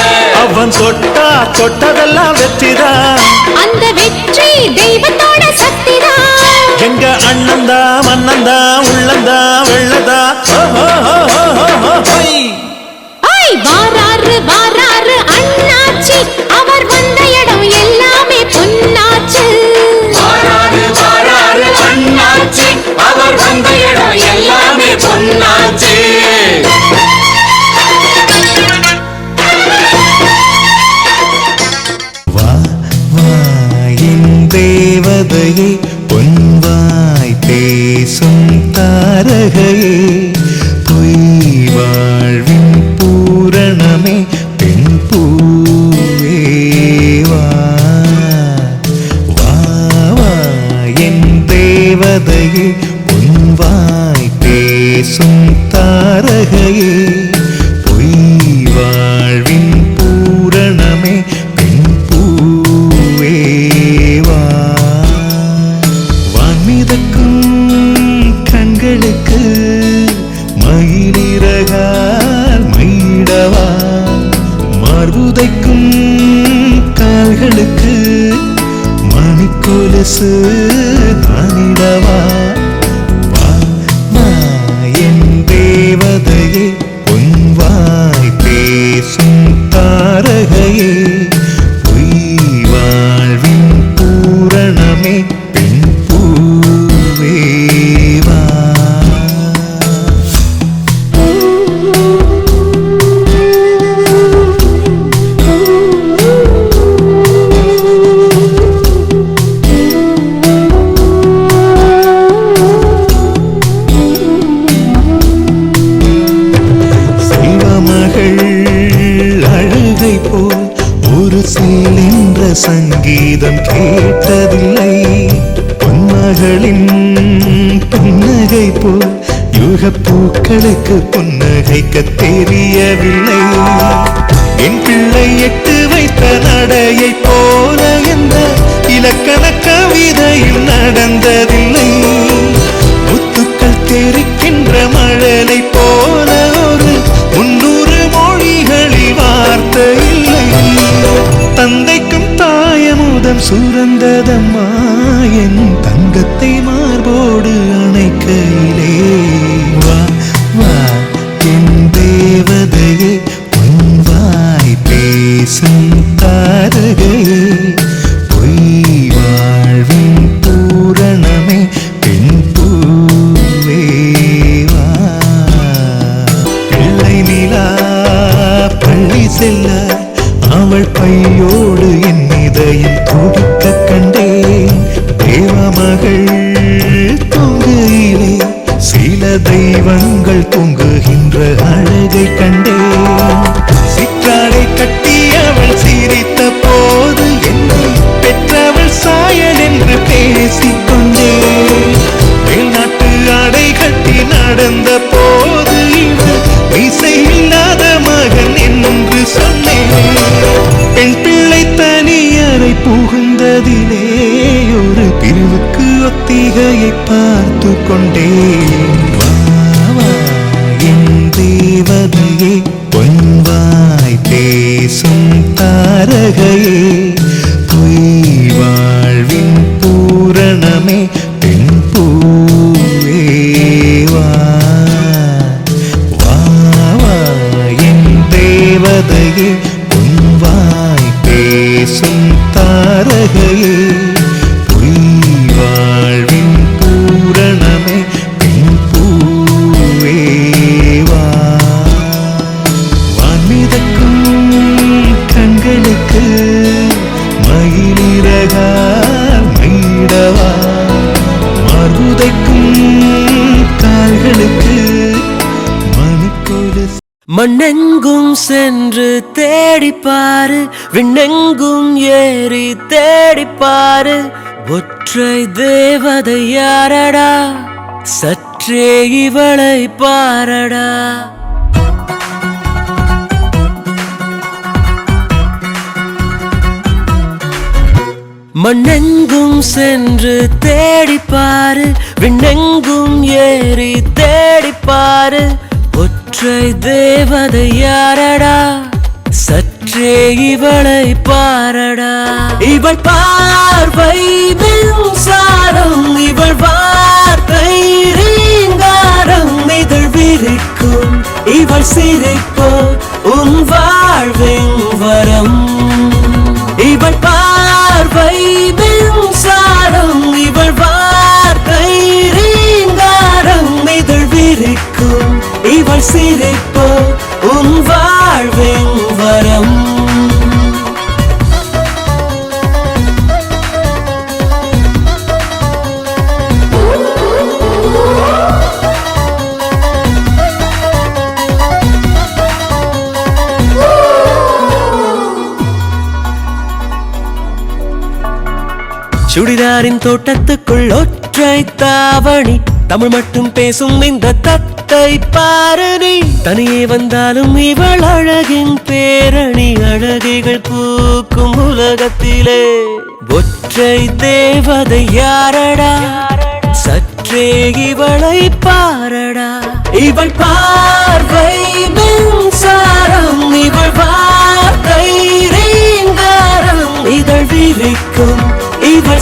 அவன் தொட்டா தொட்டதெல்லாம் வெற்றிதான் அந்த வெற்றி தெய்வத்தோட சக்திதான் எங்க அண்ணந்தா மன்னந்தா உள்ளந்தா வெள்ளதா ஐ வாராரு வாராரு அண்ணாச்சி அவர் வந்த இடம் எல்லாமே பொன்னாச்சு வாராரு வாராரு அண்ணாச்சி அவர் வந்த இடம் எல்லாமே பொன்னாச்சு வா வா என் தேவதையே பொன்வாய் பேசும் தாரகையே பொய் வாழ்வின் பூரணமே பெண் பூவே வா வா வா என் தேவதையே பொன்வாய் பேசும் தாரகையே பொய் வாழ்வின் பூரணமே பெண் பூவே வா வான்மிதக்கும் கண்களுக்கு மயிலிறகால் மயிடவா மார்புதைக்கும் கால்களுக்கு மணி கொலுசு நானிடவா வா வா என் தேவதையே பொன்வாய் பேசும் தாரகையே பொய் வாழ்வின் பூரணமே பெண் பூவே வா சங்கீதம் கேட்டதில்லை பொன்மகளின் புன்னகை போல் யுகப்பூக்களுக்கு புன்னகைக்க தெரியவில்லை என் பிள்ளை எட்டு வைத்த நடையை போல என்ற இலக்கண கவிதையில் நடந்ததில்லை முத்துக்கள் தெரிக்கின்ற மழலை போல ஒரு 300 மொழிகளில் வார்த்தை இல்லை தந்தைக்கும் தாயமுதம் சுரந்ததம்மா என் தங்கத்தை மார்போடு அணைக்கையிலே வா வா என் தேவதையே பொன்வாய் பேசும் தாரகையே பொய் வாழ்வின் பூரணமே பெண் பூவே வா பிள்ளை நிலா பள்ளி செல்ல அவள் பையோடு என் இதயம் துடிக்க கண்டேன் தேவமகள் தூங்குயிலே சில தெய்வங்கள் தூங்குகின்ற அழகை கண்டேன் சிற்றாடை கட்டி அவள் சிரித்த போது என்னை பெற்றவள் சாயல் என்று பேசிக்கொண்டேன் மேல்நாட்டு ஆடை கட்டி நடந்த போது இவள் இசை இல்லாத மகன் என்று சொன்னேன் பெண் பிள்ளை தனியறை புகுந்ததிலே ஒரு பிரிவுக்கு ஒத்திகையை பார்த்து கொண்டேன் வா வா என் தேவதையே பொன்வாய் பேசும் தாரகையே பொய் வாழ்வின் பூரணமே பெண் பூவே வா வா வா என் தேவதையே பொன்வாய் பேசும் தாரகையே பொய் வாழ்வின் பூரணமே பெண் பூவே வா வான்மிதக்கும் கண்களுக்கு மயிலிறகால் மைடவா மார்புதைக்கும் கால்களுக்கு மணிக்கொடு மண்ணெங்கும் சென்று தேடிப்பாரு விண்ணெங்கும் ஏறி தேடிப்பாரு ஒற்றை தேவதை யாரடா சற்றே இவளை பாரடா மண்ணெங்கும் சென்று தேடிப்பாரு விண்ணெங்கும் ஏறி தேடிப்பாரு ஒற்றை தேவதை யாரடா சற்றே இவளை பாரடா இவள் பார்வை மின்சாரம் இவள் வார்த்தை ரீங்காரம் இதழ் விரிக்கும் இவள் சிரிப்போ உன் வாழ்வின் வரம் இவள் பார்வை மின்சாரம் இவள் வார்த்தை ரீங்காரம் இதழ் விரிக்கும் இவள் சிரிப்போ உன் வாழ்வின் வரம் சுடிதாரின் தோட்டத்துக்குள் ஒற்றை தாவணி தமிழ் மட்டும் பேசும் இந்த தத்தை பாரணி தனியே வந்தாலும் இவள் அழகின் பேரணி அழகிகள் பூக்கும் உலகத்திலே ஒற்றை தேவதை யாரடா சற்றே இவளை பாரடா இவள் பார்வை மின்சாரம் இவள் வார்த்தை ரீங்காரம் இதழ் விரிக்கும் இவள்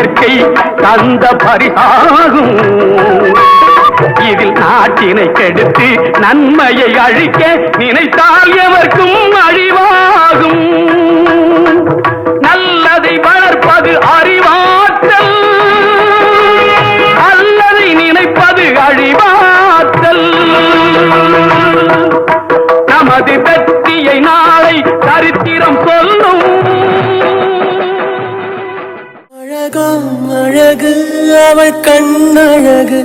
இயற்கை தந்த பரிசாகும். இதில் நாட்டினை கெடுத்து நன்மையை அழிக்க நினைத்தால் எவர்க்கும் அழிவாகும். நல்லதை வளர்ப்பது அறிவாற்றல், அல்லதை நினைப்பது அழிவாற்றல். நமது வெற்றியை நாளை சரித்திரம் சொல்லும். அழகு அவள் கண்ணழகு,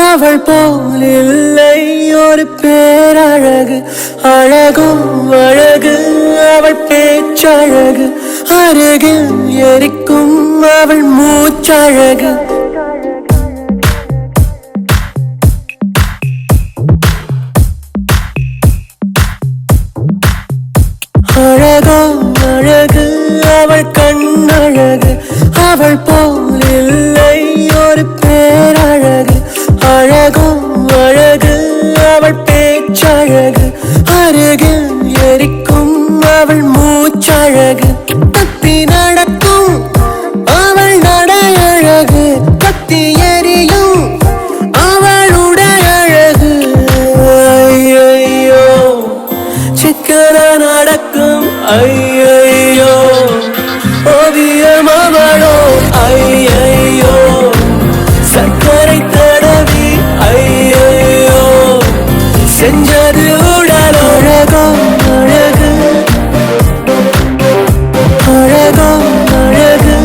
அவள் போல் இல்லை ஒரு பேரழகு. அழகும் அழகு அவள் பேச்சழகு, அருகில் எரிக்கும் அவள் மூச்சழகு. அழகோ அழகு அவள் கண்ணழகு, அவள் போல் இல்லை ஒரு பேரழகு. அழகும் அழகு அவள் பேச்சழகு, அருகில் எரிக்கும் அவள் மூச்சழகு. தப்பி நடக்கும் அவள் நடையழகு, கத்தி எரியும் அவளுடைய அழகு. ஐயோ சிக்கன நடக்கும் ஐயோ ஓவியம் அவளோ. ஐயோ சக்கரை தடவி ஐயோ செஞ்சது உடல். அழகோ அழகு அழகோ அழகு.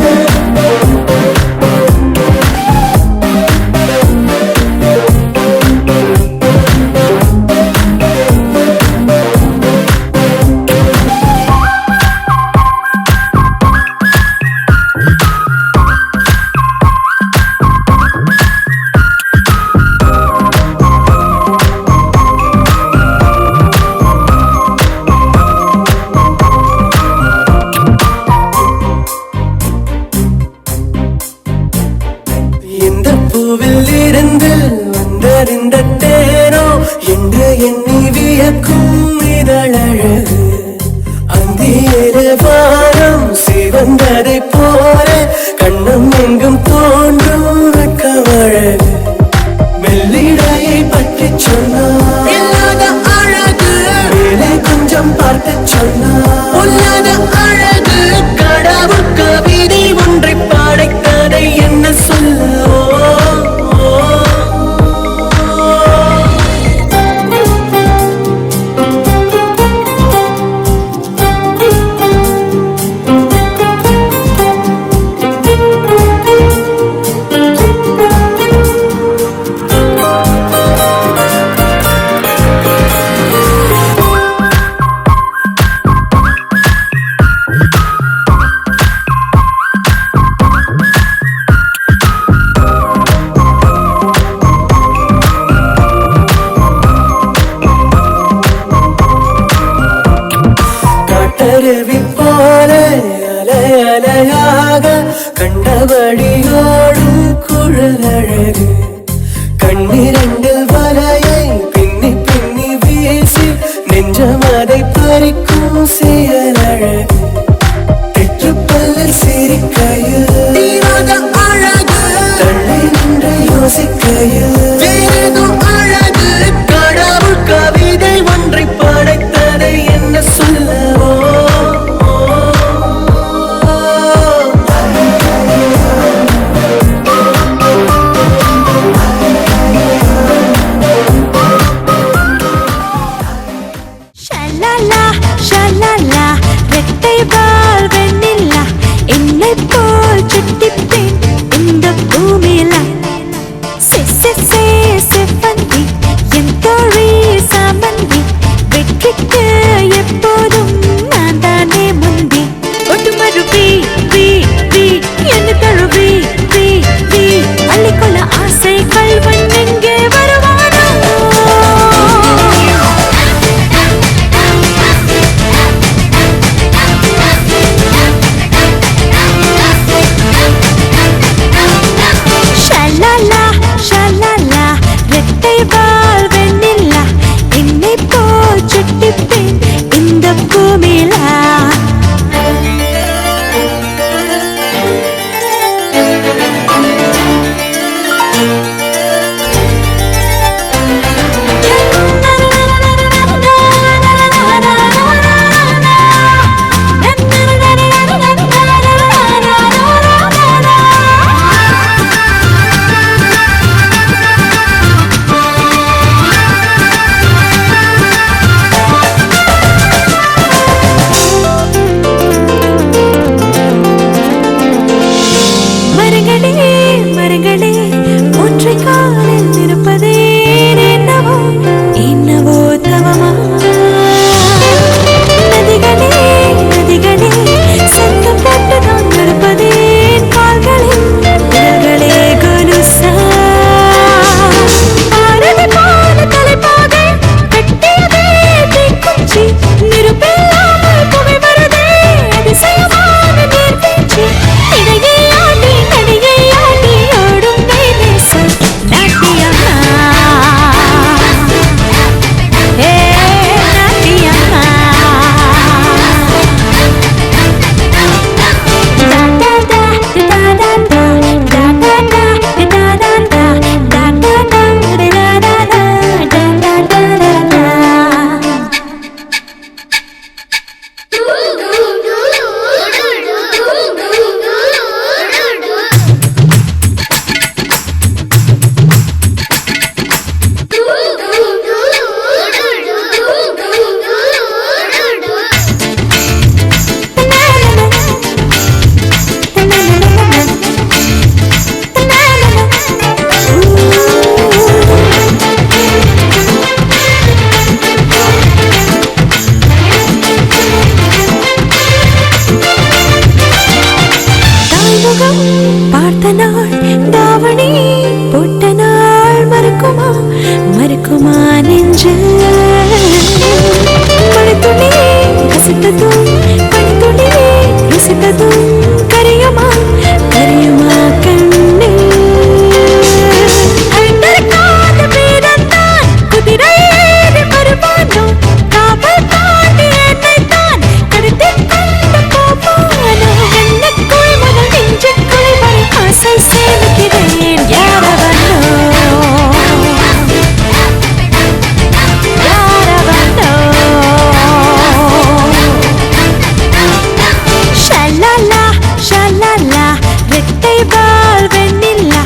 இந்த பூவில் இருந்து வந்தறிந்த தேனோ என்று எண்ணி வியக்கும் இதழழகு. அந்தியிலே வானம் சிவந்ததை போல கண்ணம் எங்கும் தோன்றும் வெட்கமழகு. மெல்லிடையை பற்றி சொன்னார் இல்லாத அழகு, மேலே கொஞ்சம் பார்த்து சொன்னார் உள்ளத அழகு. கடவுள் கவிதை ஒன்றை படைத்ததை என்ன சொல்ல. கட்டருவி போல அலை அலையாக கண்டபடியோடும் குழலழகு. கண்ணிரண்டில் வலையை பின்னி பின்னி வீசி நெஞ்சம் அதை பறிக்கும் செயலழகு. தெற்றுப்பல்லில் சிரிக்கையில் தீராத அழகு, தள்ளி நின்று யோசிக்கையில் வேறேதும் அழகு. கடவுள் கவிதை ஒன்றை படைத்ததை என்ன சொல்லவோ. ஷலலா ஷலலா ரெட்டை வால் வெண்ணிலா, என்னை போல் சுட்டிப்பேன் இந்த பூமியில. கரையுமா நெஞ்சு மழைத்துளியே கசித்ததும் பனித்துளியே ருசித்ததும் கரையுமா கரையுமா கண்ணு அழைத்திருக்காத பேரந்தான் குதிரை ஏறி வருவானோ காவல் தாண்டி என்னைத்தான் கடத்திக் கொண்டு போவானோ கண்ணுக்குள் முதல் நெஞ்சுக்குள் வரை ஆசை சேமிக்கிறேன் யாரவனோ யாரவனோ ஷலலா ஷலலா ரெட்டை வால் வெண்ணிலா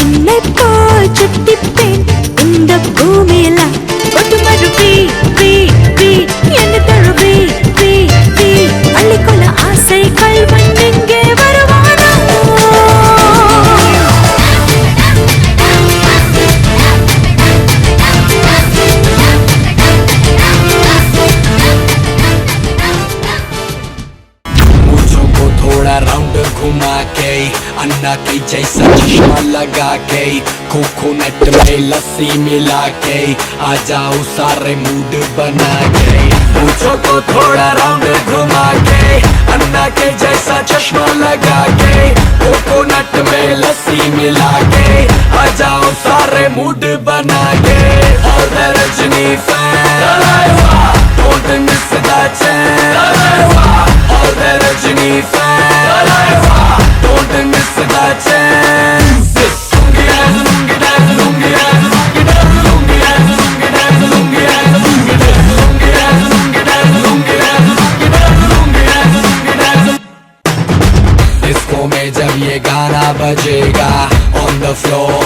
என்னை போல் சுட்டிப்பேன் இந்த பூமியில ஒட்டுமரு பீ பீ பீ என்ன தழுவி பீ பீ அள்ளிக்கொள்ள ஆசை கல்வன் எங்கே வருவானோ मुझों को थोड़ा राउंड घुमा के अन्ना की जैसा चश्मा लगा के कोकोनट में लस्सी मिला के आ जाओ सारे मूड बना के मुझों को थोड़ा राउंड घुमा के अन्ना के जैसा चश्मा लगा के कोकोनट में लस्सी मिला के आ जाओ सारे मूड बना के और the Rajni fan don't miss that chance all the Rajini fans don't miss that chance lungi dance lungi dance lungi dance lungi dance lungi dance lungi dance lungi dance lungi dance lungi dance lungi dance lungi dance lungi dance lungi dance disco में जब ये गाना बजेगा on the floor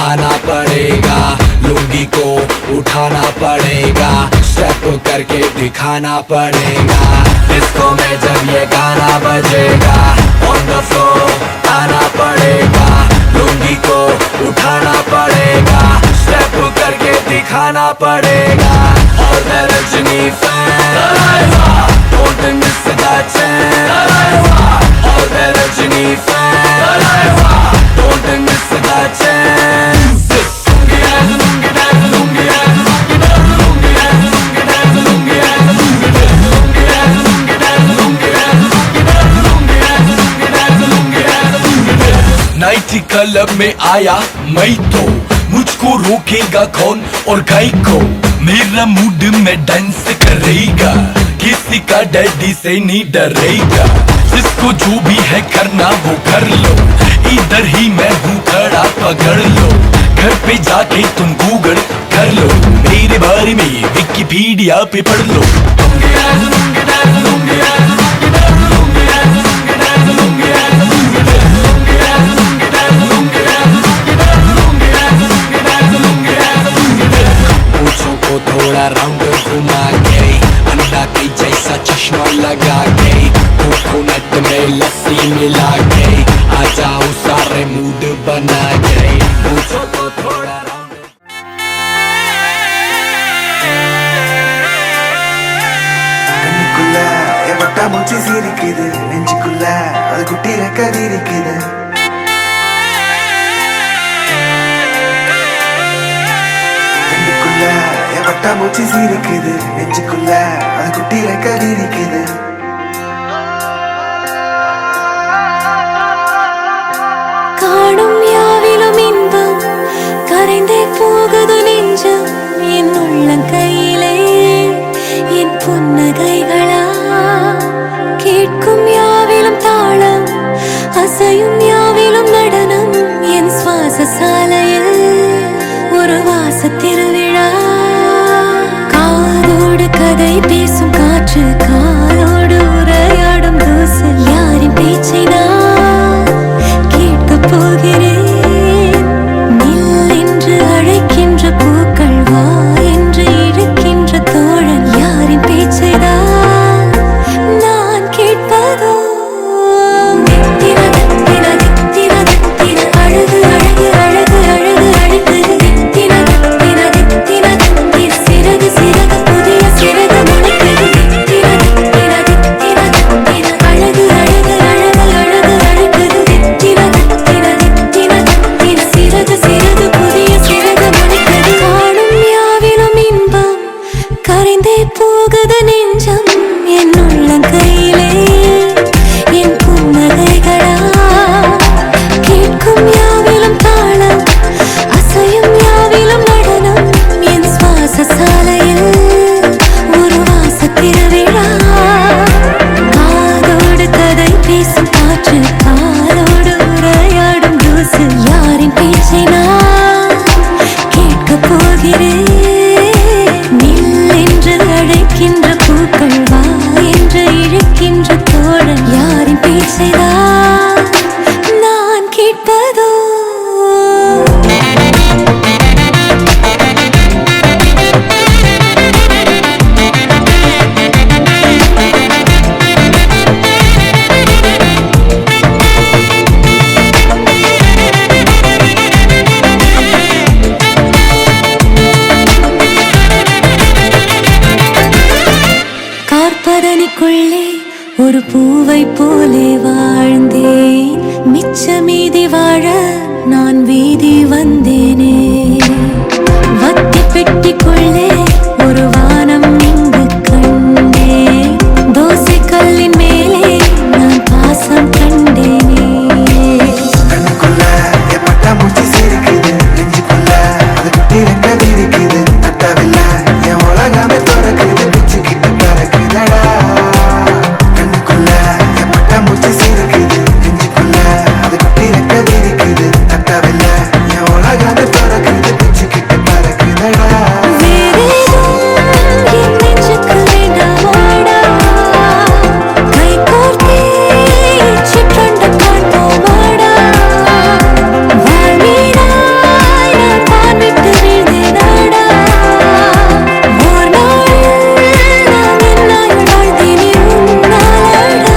आना पड़ेगा लुंगी को उठाना पड़ेगा स्टेप करके दिखाना पड़ेगा डिस्को में जब ये गाना बजेगा on the floor आना पड़ेगा लुंगी को उठाना पड़ेगा स्टेप करके दिखाना पड़ेगा और the Rajni fan don't miss that chance और the Rajni fan don't miss that chance lungi dance lungi dance lungi dance lungi dance lungi dance lungi dance lungi dance lungi dance lungi dance lungi dance lungi dance lungi dance lungi dance lungi dance lungi dance night club में आया मैं तो मुझको रोकेगा कौन और गाय को मेरा मूड में डांस करेगा किसी का डैडी से नहीं डरेगा जिसको जो भी है करना वो कर लो इधर ही मैं हूँ खड़ा पकड़ लो घर पे जाके तुम गूगल कर लो मेरे बारे में विकिपीडिया पे पढ़ लो lungi dance, lungi dance, lungi dance, lungi dance, lungi dance, lungi dance, lungi dance, lungi dance, lungi dance, lungi dance, lungi dance, lungi dance, lungi dance, lungi dance, lungi dance, lungi dance। पूछों को थोड़ा राउंड घुमा के अन्ना की जैसा चश्मा लगा के कोकोनट में लस्सी मिला के आ जाओ सारे मूड बना के पूछों को थोड़ा மூச்சு சிரிக்குது நெஞ்சுக்குள்ள அது குட்டி ரெக்கதி இருக்குது கண்ணுக்குள்ள வட்டா மூச்சு சிரிக்குது நெஞ்சுக்குள்ள அது குட்டி ரெக்கதி இருக்குது காணும் யாவிலும் இன்பம் கரைந்தே போகுது நெஞ்சம் என் உள்ளங்கையிலே என் புன்னகைகளா கேட்கும் யாவிலும் தாளம் அசையும் யாவிலும் நடனம் என் சுவாச சாலையில் ஒரு வாச திருவிழா காதோடு கதை பேசும் காற்று காலோடு உரையாடும் தூசு யாரின் பேச்சை நான் கேட்கப் போகிறேன் நில் என்று அழைக்கின்ற பூக்கள் வா என்று இழுக்கின்ற தோழன் யாரின் பேச்சை தான் நான் கேட்பதோ தித்திர தித்திர தித்திர தித்திர அழகு அழகு அழகு அழகு அழகு தித்திர தித்திர தித்திர தித்திர சிறகு சிறகு புதிய சிறகு முளைக்குது தித்திர கரைந்தே போகுது நெஞ்சம் என் உள்ளங்கையிலே என் புன்னகைகளா கேட்கும் யாவிலும் தாளம் அசையும் யாவிலும் நடனம் என் சுவாச சாலையில் ஒரு வாச திருவிழா காதோடு கதை பேசும் காற்று காலோடு உரையாடும் தூசு யாரின் பேச்சை நான் கேட்கப் போகிறேன் நில் என்று அழைக்கின்ற பூக்கள் வா என்று இழுக்கின்ற தோழன் யாரின் பேச்சைதான் நான் கேட்பதோ கார்பதனிக்குள்ளே ஒரு பூவை போலே வாழ்ந்தேன் மிச்ச மீதி வாழ நான் வீதி வந்தேனே வத்தி பெட்டிக்குள்ளே ஒரு வானம் இங்கு கண்டேன் தோசை கல்லின் மேலே நான் பாசம் கண்டேனே கண்ணுக்குள்ள என் பட்டாம்பூச்சி சிரிக்குது நெஞ்சுக்குள்ள அது குட்டி ரெக்க விரிக்குது தட்டவில்லை என் உலகமே திறக்குது பிச்சுக்கிட்டு பறக்குதடா கண்ணுக்குள்ள என் பட்டாம்பூச்சி சிரிக்குது நெஞ்சுக்குள்ள அது குட்டி ரெக்க விரிக்குது தட்டவில்லை என் உலகமே திறக்குது பிச்சுக்கிட்டு பறக்குதடா என் நெஞ்சுக்கு வேண்டாமாடா கை கோர்த்தே சிற்றண்ட காண்போமாடா வாழ்வீராய் நான் பார்விட்டு வீழ்ந்தேனாடா ஓர் நாளில் நான் என்னாய் வாழ்ந்தேனே உன்னாலடா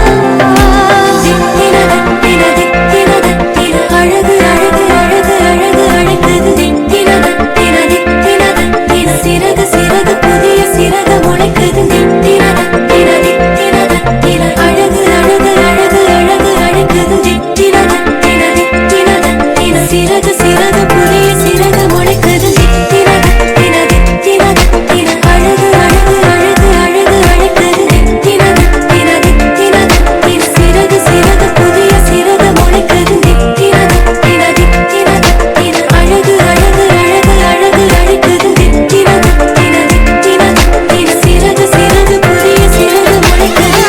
தித்தின தித்தின தித்தின அழகு அழகு அழகு அழகு அழைக்குது தித்தின தித்தின தித்தின தித்தின சிறகு சிறகு புதிய சிறகு முளைக்குது தித்தின தித்தின தித்தின தித்தின அழகு அழகு அழகு அழகு அழைக்குது தித்தின தித்தின தித்தின தித்தின சிறகு சிறகு புதிய சிறகு முளைக்குது தித்தின தித்தின தித்தின தித்தின அழகு அழகு அழகு அழகு அழைக்குது தித்தின தித்தின தித்தின தித்தின சிறகு சிறகு புதிய சிறகு முளைக்குது தித்தின தித்தின தித்தின தித்தின அழகு அழகு அழகு அழகு அழைக்குது தித்தின தித்தின தித்தின தித்தின சிறகு சிறகு புதிய சிறகு முளைக்குது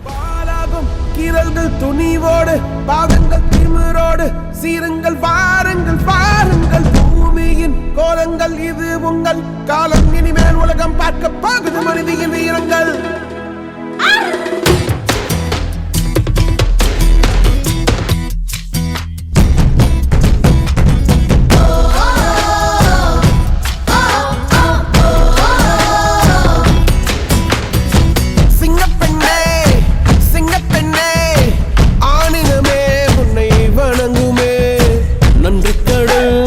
பாலாகும் கீரல்கள் துணிவோடு பாதங்கள் திமிரோடு சீருங்கள் வாருங்கள் பாருங்கள் பூமியின் கோலங்கள் இது உங்கள் காலம் இனிமேல் உலகம் பார்க்க போகுது மனிதியின் வீரங்கள் சிங்கப்பெண்ணே சிங்கப்பெண்ணே ஆணினமே உன்னை வணங்குமே நன்றி கடல்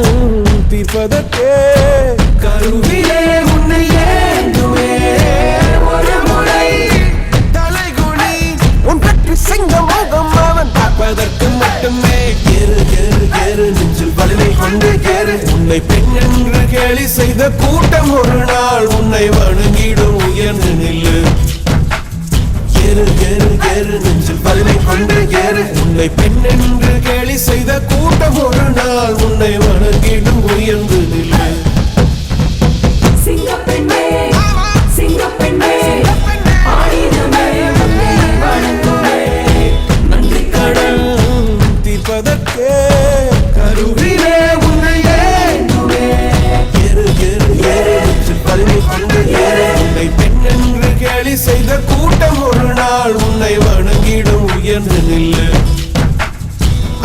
தீர்ப்பதற்கே கருவிலே உன்னை ஏந்துமே ஒரு முறை தலைகுனி உன் பற்றி சிங்க முகம் அவன் பார்ப்பதற்கு மட்டுமே ஏறு ஏறு ஏறு நெஞ்சில் வலிமை கொண்டு ஏறு உன்னை பெண் என்று கேலி செய்த கூட்டம் ஒரு நாள் உன்னை வணங்கிடும் உயர்ந்து நில்லு ஏறு ஏறு ஏறு நெஞ்சில் வலிமை கொண்டு ஏறு உன்னை பெண் என்று கேலி செய்த கூட்டம் ஒரு நாள் உன்னை வணங்கிடும் உயர்ந்து நில்லு சிங்கப்பெண்ணே சிங்கப்பெண்ணே ஆயிரமே உன்னை வணங்குமே நன்றி கடல் தீர்ப்பதற்கே கருவிலே உன்னை ஏந்துமே ஏறு ஏறு ஏறு நெஞ்சில் வலிமை கொண்டு ஏறு உன்னை பெண் என்று கேலி செய்த கூட்டம் ஒரு நாள் உன்னை வணங்கிடும் உயர்ந்து நில்லு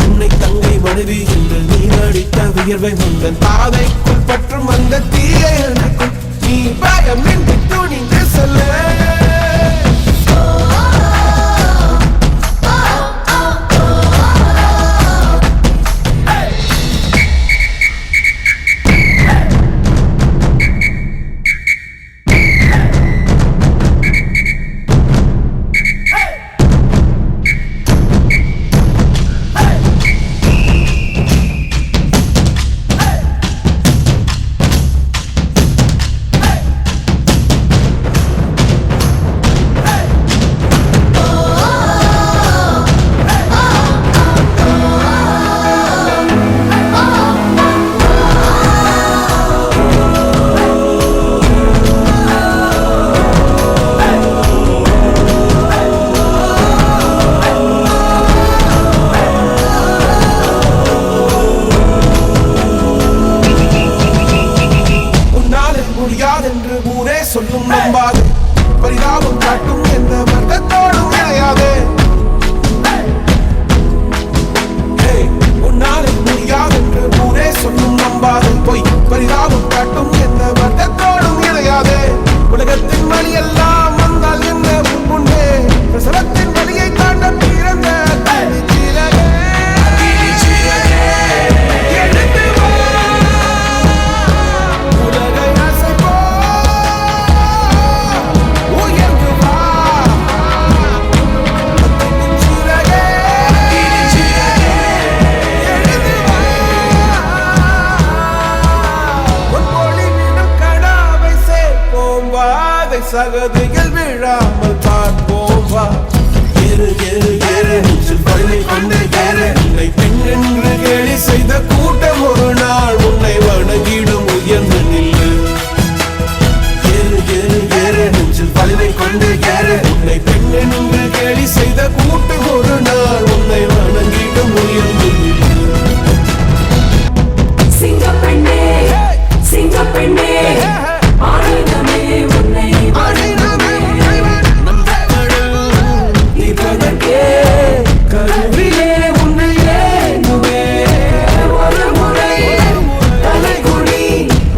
அன்னை தங்கை மனைவி என்று நீ அடித்த வியர்வை முந்தன் பாதைக்குள் பற்றும் அந்த தீயை அணைக்கும் நீ பயமின்றி துணிந்து செல்ல அகதிகள் விழாமல் பார்ப்போம் வா. ஏறு ஏறு ஏறு நெஞ்சில் பழமை கொண்டு ஏறு. உன்னை பெண் என்று கேலி செய்த கூட்டம் ஒரு நாள் உன்னை வணங்கிடும் உயர்ந்து நில்லு. ஏறு ஏறு ஏறு நெஞ்சில் பழமை கொண்டு ஏறு. உன்னை பெண் என்று கேலி செய்த கூட்டம் ஒரு நாள் உன்னை வணங்கிடும் உயர்ந்து நில்லு. சிங்கப்பெண்ணே சிங்கப்பெண்ணே ஆடினமே உன்னை கருவிலே உன்னை ஏங்குவே ஒரு முறை தலைகுனி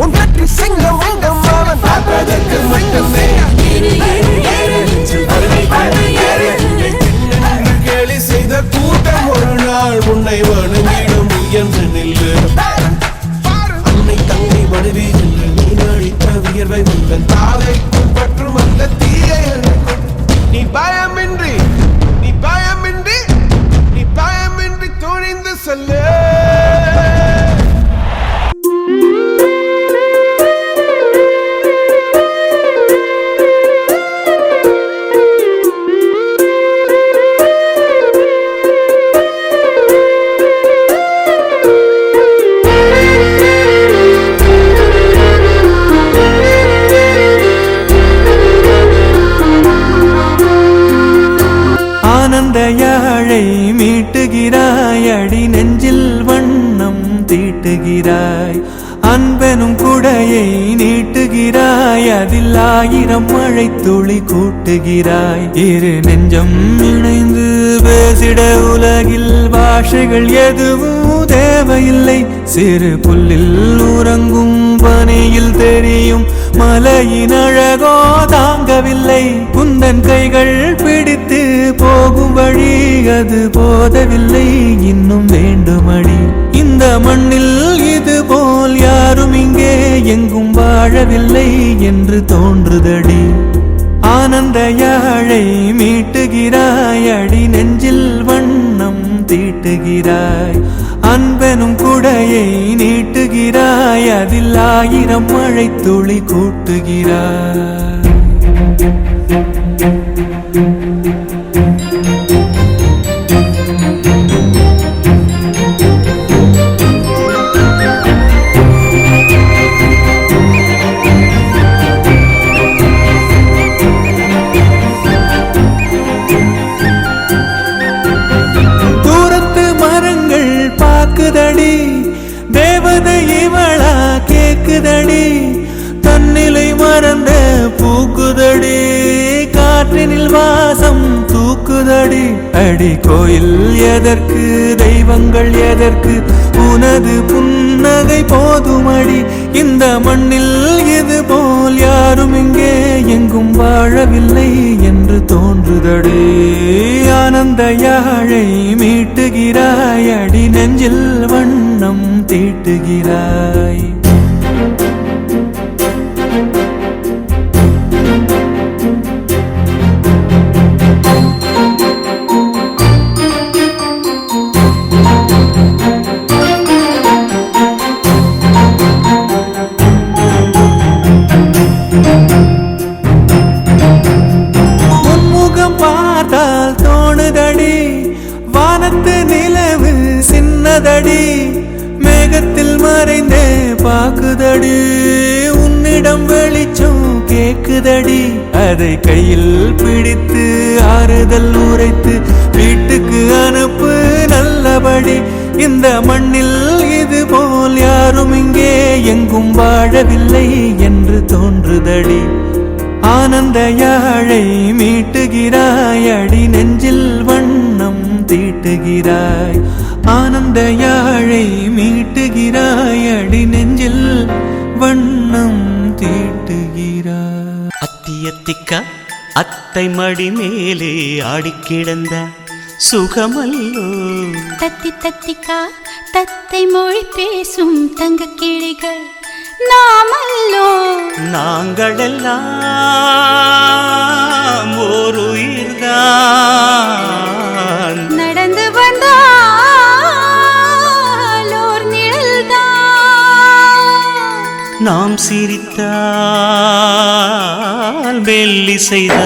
உன் பற்றி சிங்கம் உங்கம் அவன் பார்ப்பதற்கு மட்டுமே. கேலி செய்த கூட்டம் ஒரு நாள் உன்னை வணங்கிடும் உயர்ந்து நில்லு. அன்னை தங்கை மனைவி என்று நீ அழித்த வியர்வை உங்கள் தாதைக்குள் பற்றும் அந்த தீயை அணைக்கும். நீ பயமின்றி நீ பயமின்றி நீ பயமின்றி துணிந்து செல்லு. ஆனந்த யாழை மீட்டுகிறாய், அடி நெஞ்சில் வண்ணம் தீட்டுகிறாய். அன்பெனும் குடையை நீட்டுகிறாய், அதில் 1000 மழை துளி கூட்டுகிறாய். இரு நெஞ்சம் இணைந்து பேசிட உலகில் பாஷைகள் எதுவும் தேவையில்லை. சிறு புல்லில் உறங்கும் பனியில் தெரியும் மலையின் அழகோ தாங்கவில்லை. குந்தன் கைகள் பிடித்து போகும் வழி அது போதவில்லை, இன்னும் வேண்டுமடி. இந்த மண்ணில் இது போல் யாரும் இங்கே எங்கும் வாழவில்லை என்று தோன்றுதடி. ஆனந்த யாழை மீட்டுகிறாய், அடி நெஞ்சில் வண்ணம் தீட்டுகிறாய். அன்பெனும் குடையை நீட்டுகிறாய், அதில் 1000 மழை துளி கூட்டுகிறாய். கேக்குதடி தேவதை இவளா கேக்குதடி தன்னிலை மறந்த பூக்குதடி காற்றினில் வாசம் தூக்குதடி அடி கோயில் எதற்கு தெய்வங்கள் எதற்கு உனது புன்னகை போதுமடி இந்த மண்ணில் இது போல் யாரும் இங்கே எங்கும் வாழவில்லை என்று தோன்றுதடி ஆனந்த யாழை மீட்டுகிறாய் அடி நெஞ்சில் வண்ணம் தீட்டுகிறாய் சின்னதடி மேகத்தில் மறைந்தே பாக்குதடி உன்னிடம் வெளிச்சம் கேக்குதடி அதை கையில் பிடித்து ஆறுதல் உரைத்து வீட்டுக்கு அனுப்பு நல்லபடி இந்த மண்ணில் இது போல் யாரும் இங்கே எங்கும் வாழவில்லை என்று தோன்றுதடி ஆனந்த யாழை மீட்டுகிறாய் அடி நெஞ்சில் வண்ணம் தீட்டுகிறாய் ஆனந்த யாழை மீட்டுகிறாய் அடி நெஞ்சில் வண்ணம் தீட்டுகிறாய் அத்தியத்திக்கா அத்தை மடி மேலே ஆடிக்கிடந்த சுகமல்லோ தத்தி தத்திக்கா தத்தை மொழி பேசும் தங்க கிளிகள் நாமல்லோ நாங்களெல்லாம் ஓர் உயிர்தான் நடந்து வந்தால் ஓர் நிழல்தான் நாம் சிரித்தால் வெள்ளிசைதான்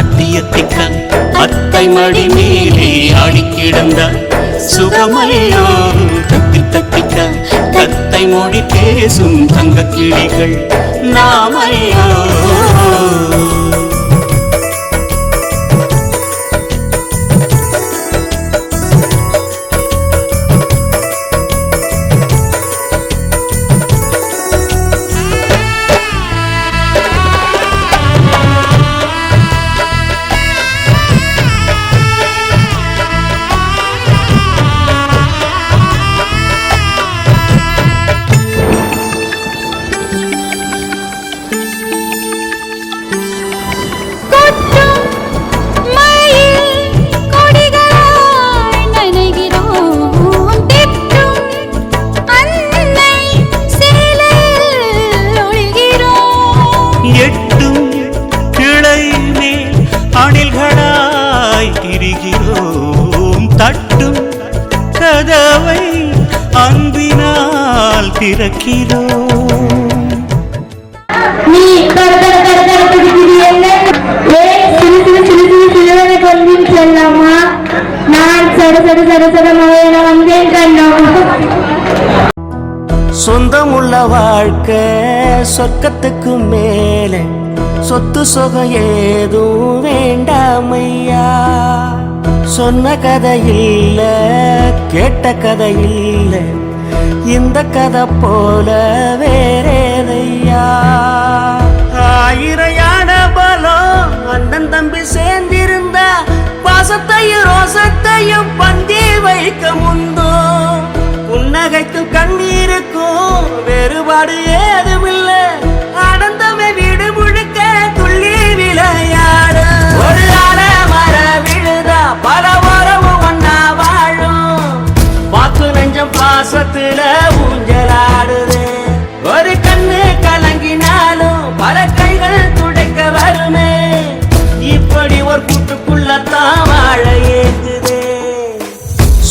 அத்தியத்திக்க அத்தை மடி மேலே ஆடி கிடந்தார் சுகமல்லோ தத்தி தத்திக்க தத்தை மொழி பேசும் தங்க கிளிகள் நாமையோ தட்டும் கதவை அன்பினால் திறக்கிறோம். நீ சொல்லலாமா நான் வந்தேன் கண்ணோம். சொந்தமுள்ள வாழ்க்கை சொர்க்கத்துக்கு மேலே சொத்து சொகம் ஏதும் வேண்டாமையா. சொன்ன கதை இல்ல கேட்ட கதை இல்ல இந்த கதை போல வேறேதையா. ஆயிரையான பலம் அண்ணன் தம்பி சேர்ந்திருந்தா பாசத்தையும் ரோசத்தையும் பந்தி வைக்க முந்தோ. புன்னகைக்கும் கண்ணீருக்கும் வேறுபாடு ஏதுமில்ல. அடந்தமே வீடு முழுக்க துள்ளி விளையாடு. ஒரு ஆல மர விழுதா பல உறவும் ஒன்னா வாழும். வாக்கு நெஞ்சம் பாசத்துல ஊஞ்சலாடுது. ஒரு கண்ணு கலங்கினாலும் பல கைகள் துடைக்க வருமே. இப்படி ஒரு கூட்டுக்குள்ளத்தான் வாழ ஏங்குது.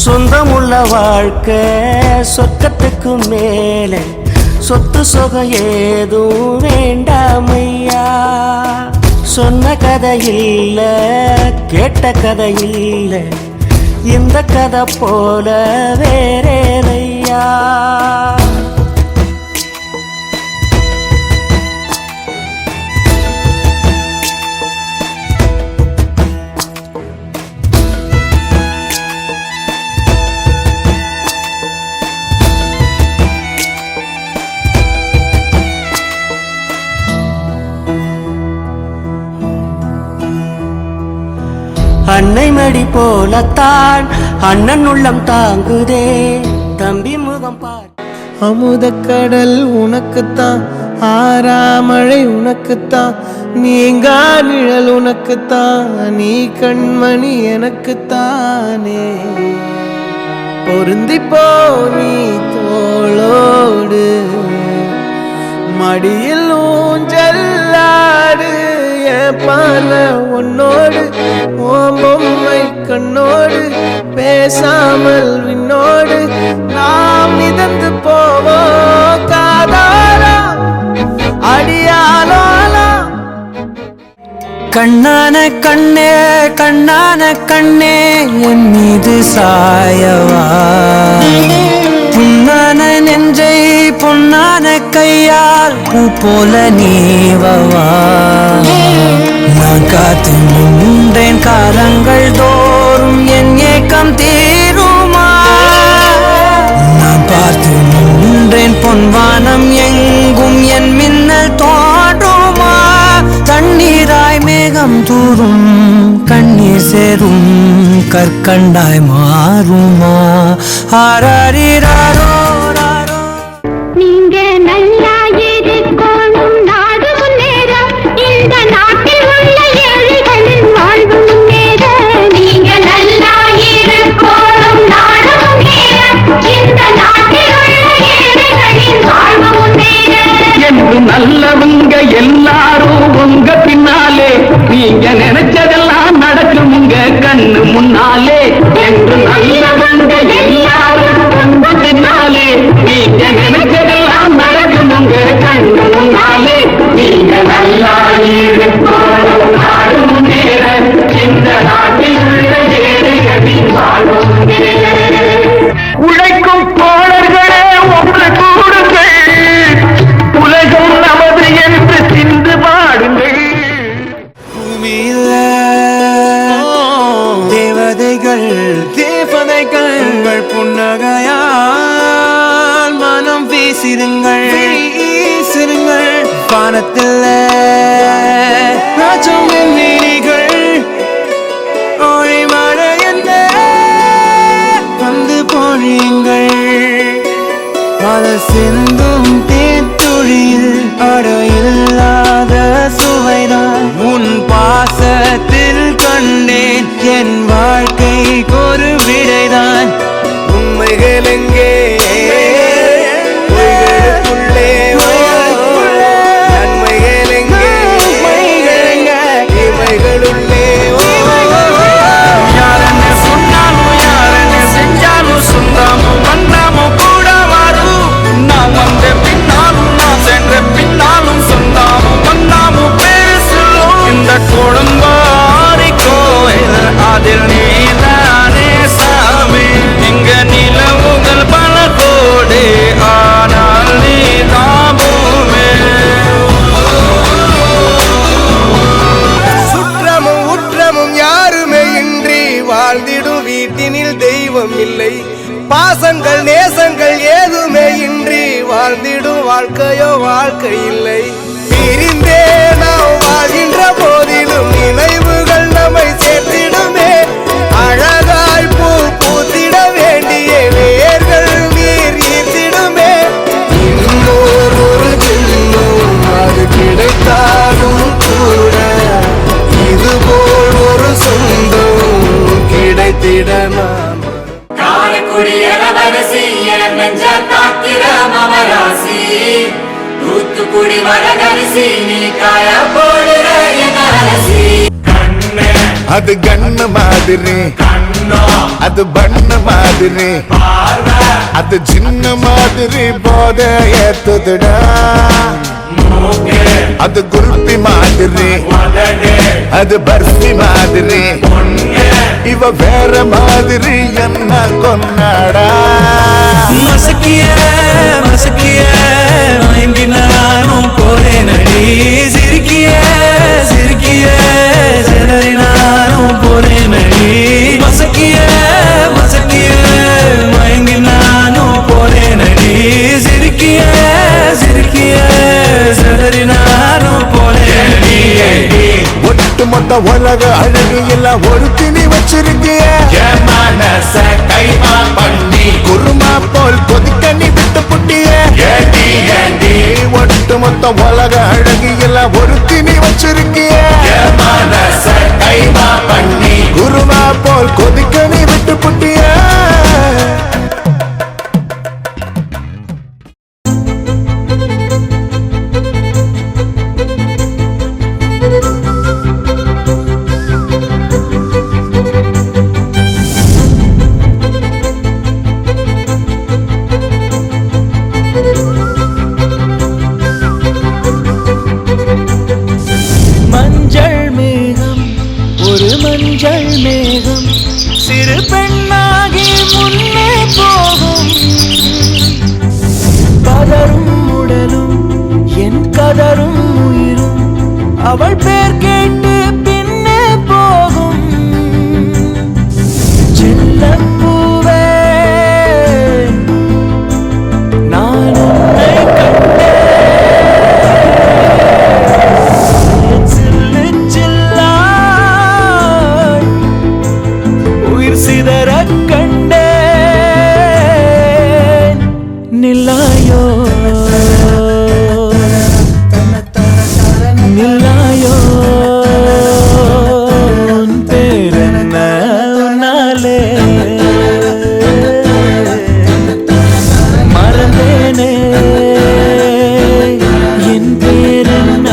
சொந்தமுள்ள வாழ்க்கை சொர்க்கத்துக்கு மேலே சொத்து சொகம் ஏதும் வேண்டாமையா. சொன்ன கதை இல்ல கேட்ட கதை இல்ல இந்த கதை போல வேறேதையா. அன்னை மடி போலத்தான் அண்ணன் உள்ளம் தாங்குதே. தம்பி முகம் பார். அமுத கடல் உனக்குத்தான், ஆறாமழை உனக்குத்தான், நீங்கா நிழல் உனக்குத்தான், நீ கண்மணி எனக்குத்தானே. பொருந்திப்போ நீ தோளோடு மடியில் ஊஞ்சல்லாடு. பால உன்னோடு ஓம்பொம்மை கண்ணோடு பேசாமல் விண்ணோடு நாம் மிதந்து போவோம் காதாரா அடியாலோலா. கண்ணான கண்ணே கண்ணான கண்ணே என் மீது சாயவா. புண்ணான நெஞ்சை பொன்னான கையால் பூ போல நீவவா. நான் காத்து நின்றேன் காலங்கள் தோறும் என் ஏக்கம் தீருமா. நான் பார்த்து நின்றேன் பொன்வானம் எங்கும் என் மின்னல் தோன்றுமா. தண்ணீராய் மேகம் தூரும் கண்ணீர் சேரும் கற்கண்டாய் மாறுமா. ஆராரிராரோ நீங்க நல்லா இருக்கணும் நாடு முன்னேற. இந்த நாட்டில் உள்ள ஏழைகளின் வாழ்வு முன்னேற. நீங்க நல்லா இருக்கணும் நாடு முன்னேற. இந்த நாட்டில் உள்ள ஏழைகளின் வாழ்வு முன்னேற. என்று நல்லவங்க எல்லாரும் உங்க பின்னாலே. நீங்க நினைச்சதெல்லாம் நடக்கும் உங்க கண்ணு முன்னாலே. என்று நல்லவங்க எல்லாரும் உங்க பின்னாலே. புன்னகையால் மனம் வீசிருங்கள் வானத்தில் ராஜம் நீரிகள் ஒளி மழை என்ன வந்து பொழியுங்கள் மலை சிந்தும் தேத்துழியில் அடையில்லாத சுவைதான் உன் பாசத்தில் கண்டேன் என் வாழ்க்கைக்கு ஒரு விடைதான் உண்மைகள் எங்கே பொய்களுக்குள்ளே நன்மைகள் எங்கே இமைகளுள்ளே யாரென்ன சொன்னாலும் யாரென்ன செஞ்சாலும் சொந்தாமும் வந்தாமும் கூட வரும் நான் வந்த பின்னாலும் நான் சென்ற பின்னாலும் சொந்தாமும் வந்தாமும் பேரு சொல்லும் இந்த குடும்பாரி கோயில் அதில் நீதானே சாமி இங்க நிலவுகள் பல கோடி ஆனால் நீதாமுமே சுற்றமும் உற்றமும் யாருமே இன்றி வாழ்ந்திடும் வீட்டினில் தெய்வம் இல்லை பாசங்கள் நேசங்கள் ஏதுமே இன்றி வாழ்ந்திடும் வாழ்க்கையோ வாழ்க்கை இல்லை பிரிந்தே நாம் வாழ்கின்ற போதிலும் நினைவுகள் நம்மை சேர்த்திடுமே அழகாய் பூ பூத்திட வேண்டிய வேர்கள் நீர் ஈர்த்திடுமே இன்னொரு ஜென்மம் அது கிடைத்தாலும் கூட இதுபோல் ஒரு சொந்தம் கிடைத்திட நாம் காரைக்குடி இளவரசி என் நெஞ்ச தாக்கிற மமராசி தூத்துக்குடி வரகரிசி நீ காய போடுற என் அரசி அது கண்ணு மாதிரி அது பண்ண மாதிரி அது சின்ன மாதிரி போத ஏத்துதுடா அது குல்பி மாதிரி அது பர்ஃபி மாதிரி இவ வேற மாதிரி என்ன கொண்டாடா மசக்கிய மசக்கிய மயங்கி நானும் போறேன் அடி சிரிக்கிய சிரிக்கிய சிதறி நானும் போறேன் அடி மசக்கிய மசக்கிய மயங்கி நானும் போறேன் அடி சிரிக்கிய சிரிக்கிய சிதறி நானும் போறேன் அடி ஒட்டு மொத்த உலக அழகு எல்லாம் ஒரு திணி வச்சிருக்கிய மனச கைமா பண்ணி குருமா போல் கொதிக்க நீ விட்டு புட்டிய ஒட்டு மொத்த உலக அழகு எல்லாம் ஒரு திணி வச்சிருக்கிய மனச கைமா பண்ணி குருமா போல் கொதிக்க நீ விட்டு புட்டிய மஞ்சள் மேகம் ஒரு மஞ்சள் மேகம் சிறு பெண்ணாகி முன்னே போகும் பதரும் உடலும் என் கதரும் உயிரும் அவள் பேர் கேட்டு பின்னே போகும் செல்லப்பூவே நான் உன்னை கண்டேன் சில்லு சில்லாய் உயிர் சிதற கண்டேன் நில்லாயோ நில்லாயோ உன் பேரென்ன உன்னாலே மறந்தேனே என் பேரென்ன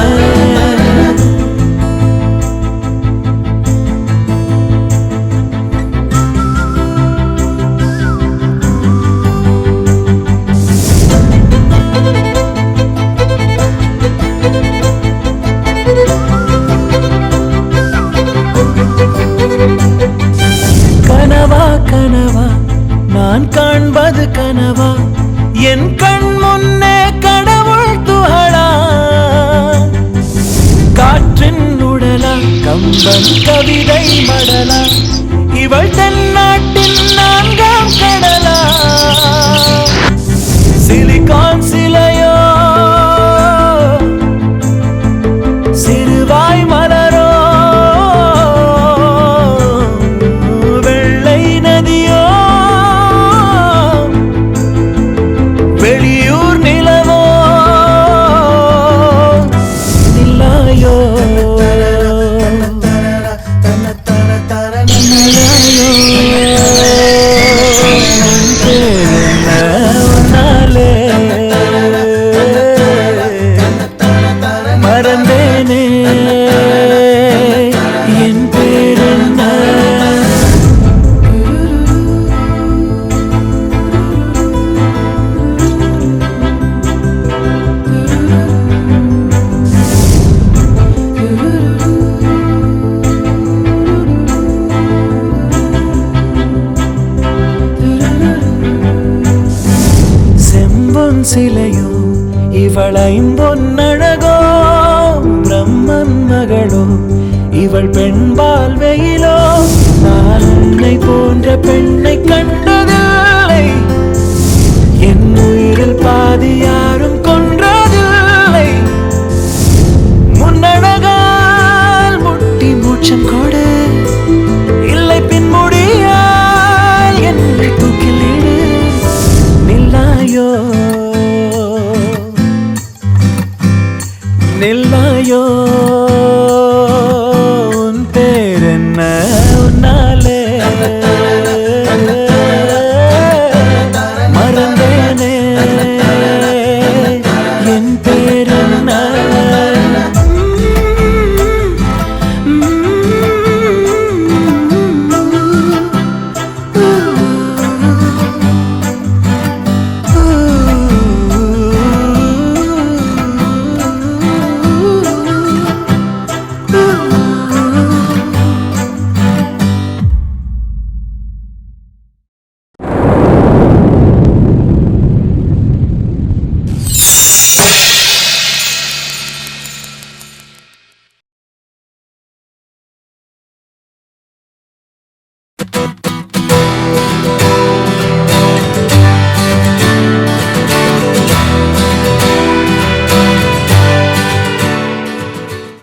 கனவா கனவா நான் காண்பது கனவா என் கண் முன்னே கடவுள் துகளா காற்றின் உடலா கம்பன் கவிதை மடலா இவள் தென்னாட்டின் நான்காம் கடலா சிலையோ இவள் ஐம்பொன்னழகோ பிரம்மன் மகளோ இவள் பெண்பால் வெயிலோ நான் உன்னை போன்ற பெண்ணை கண்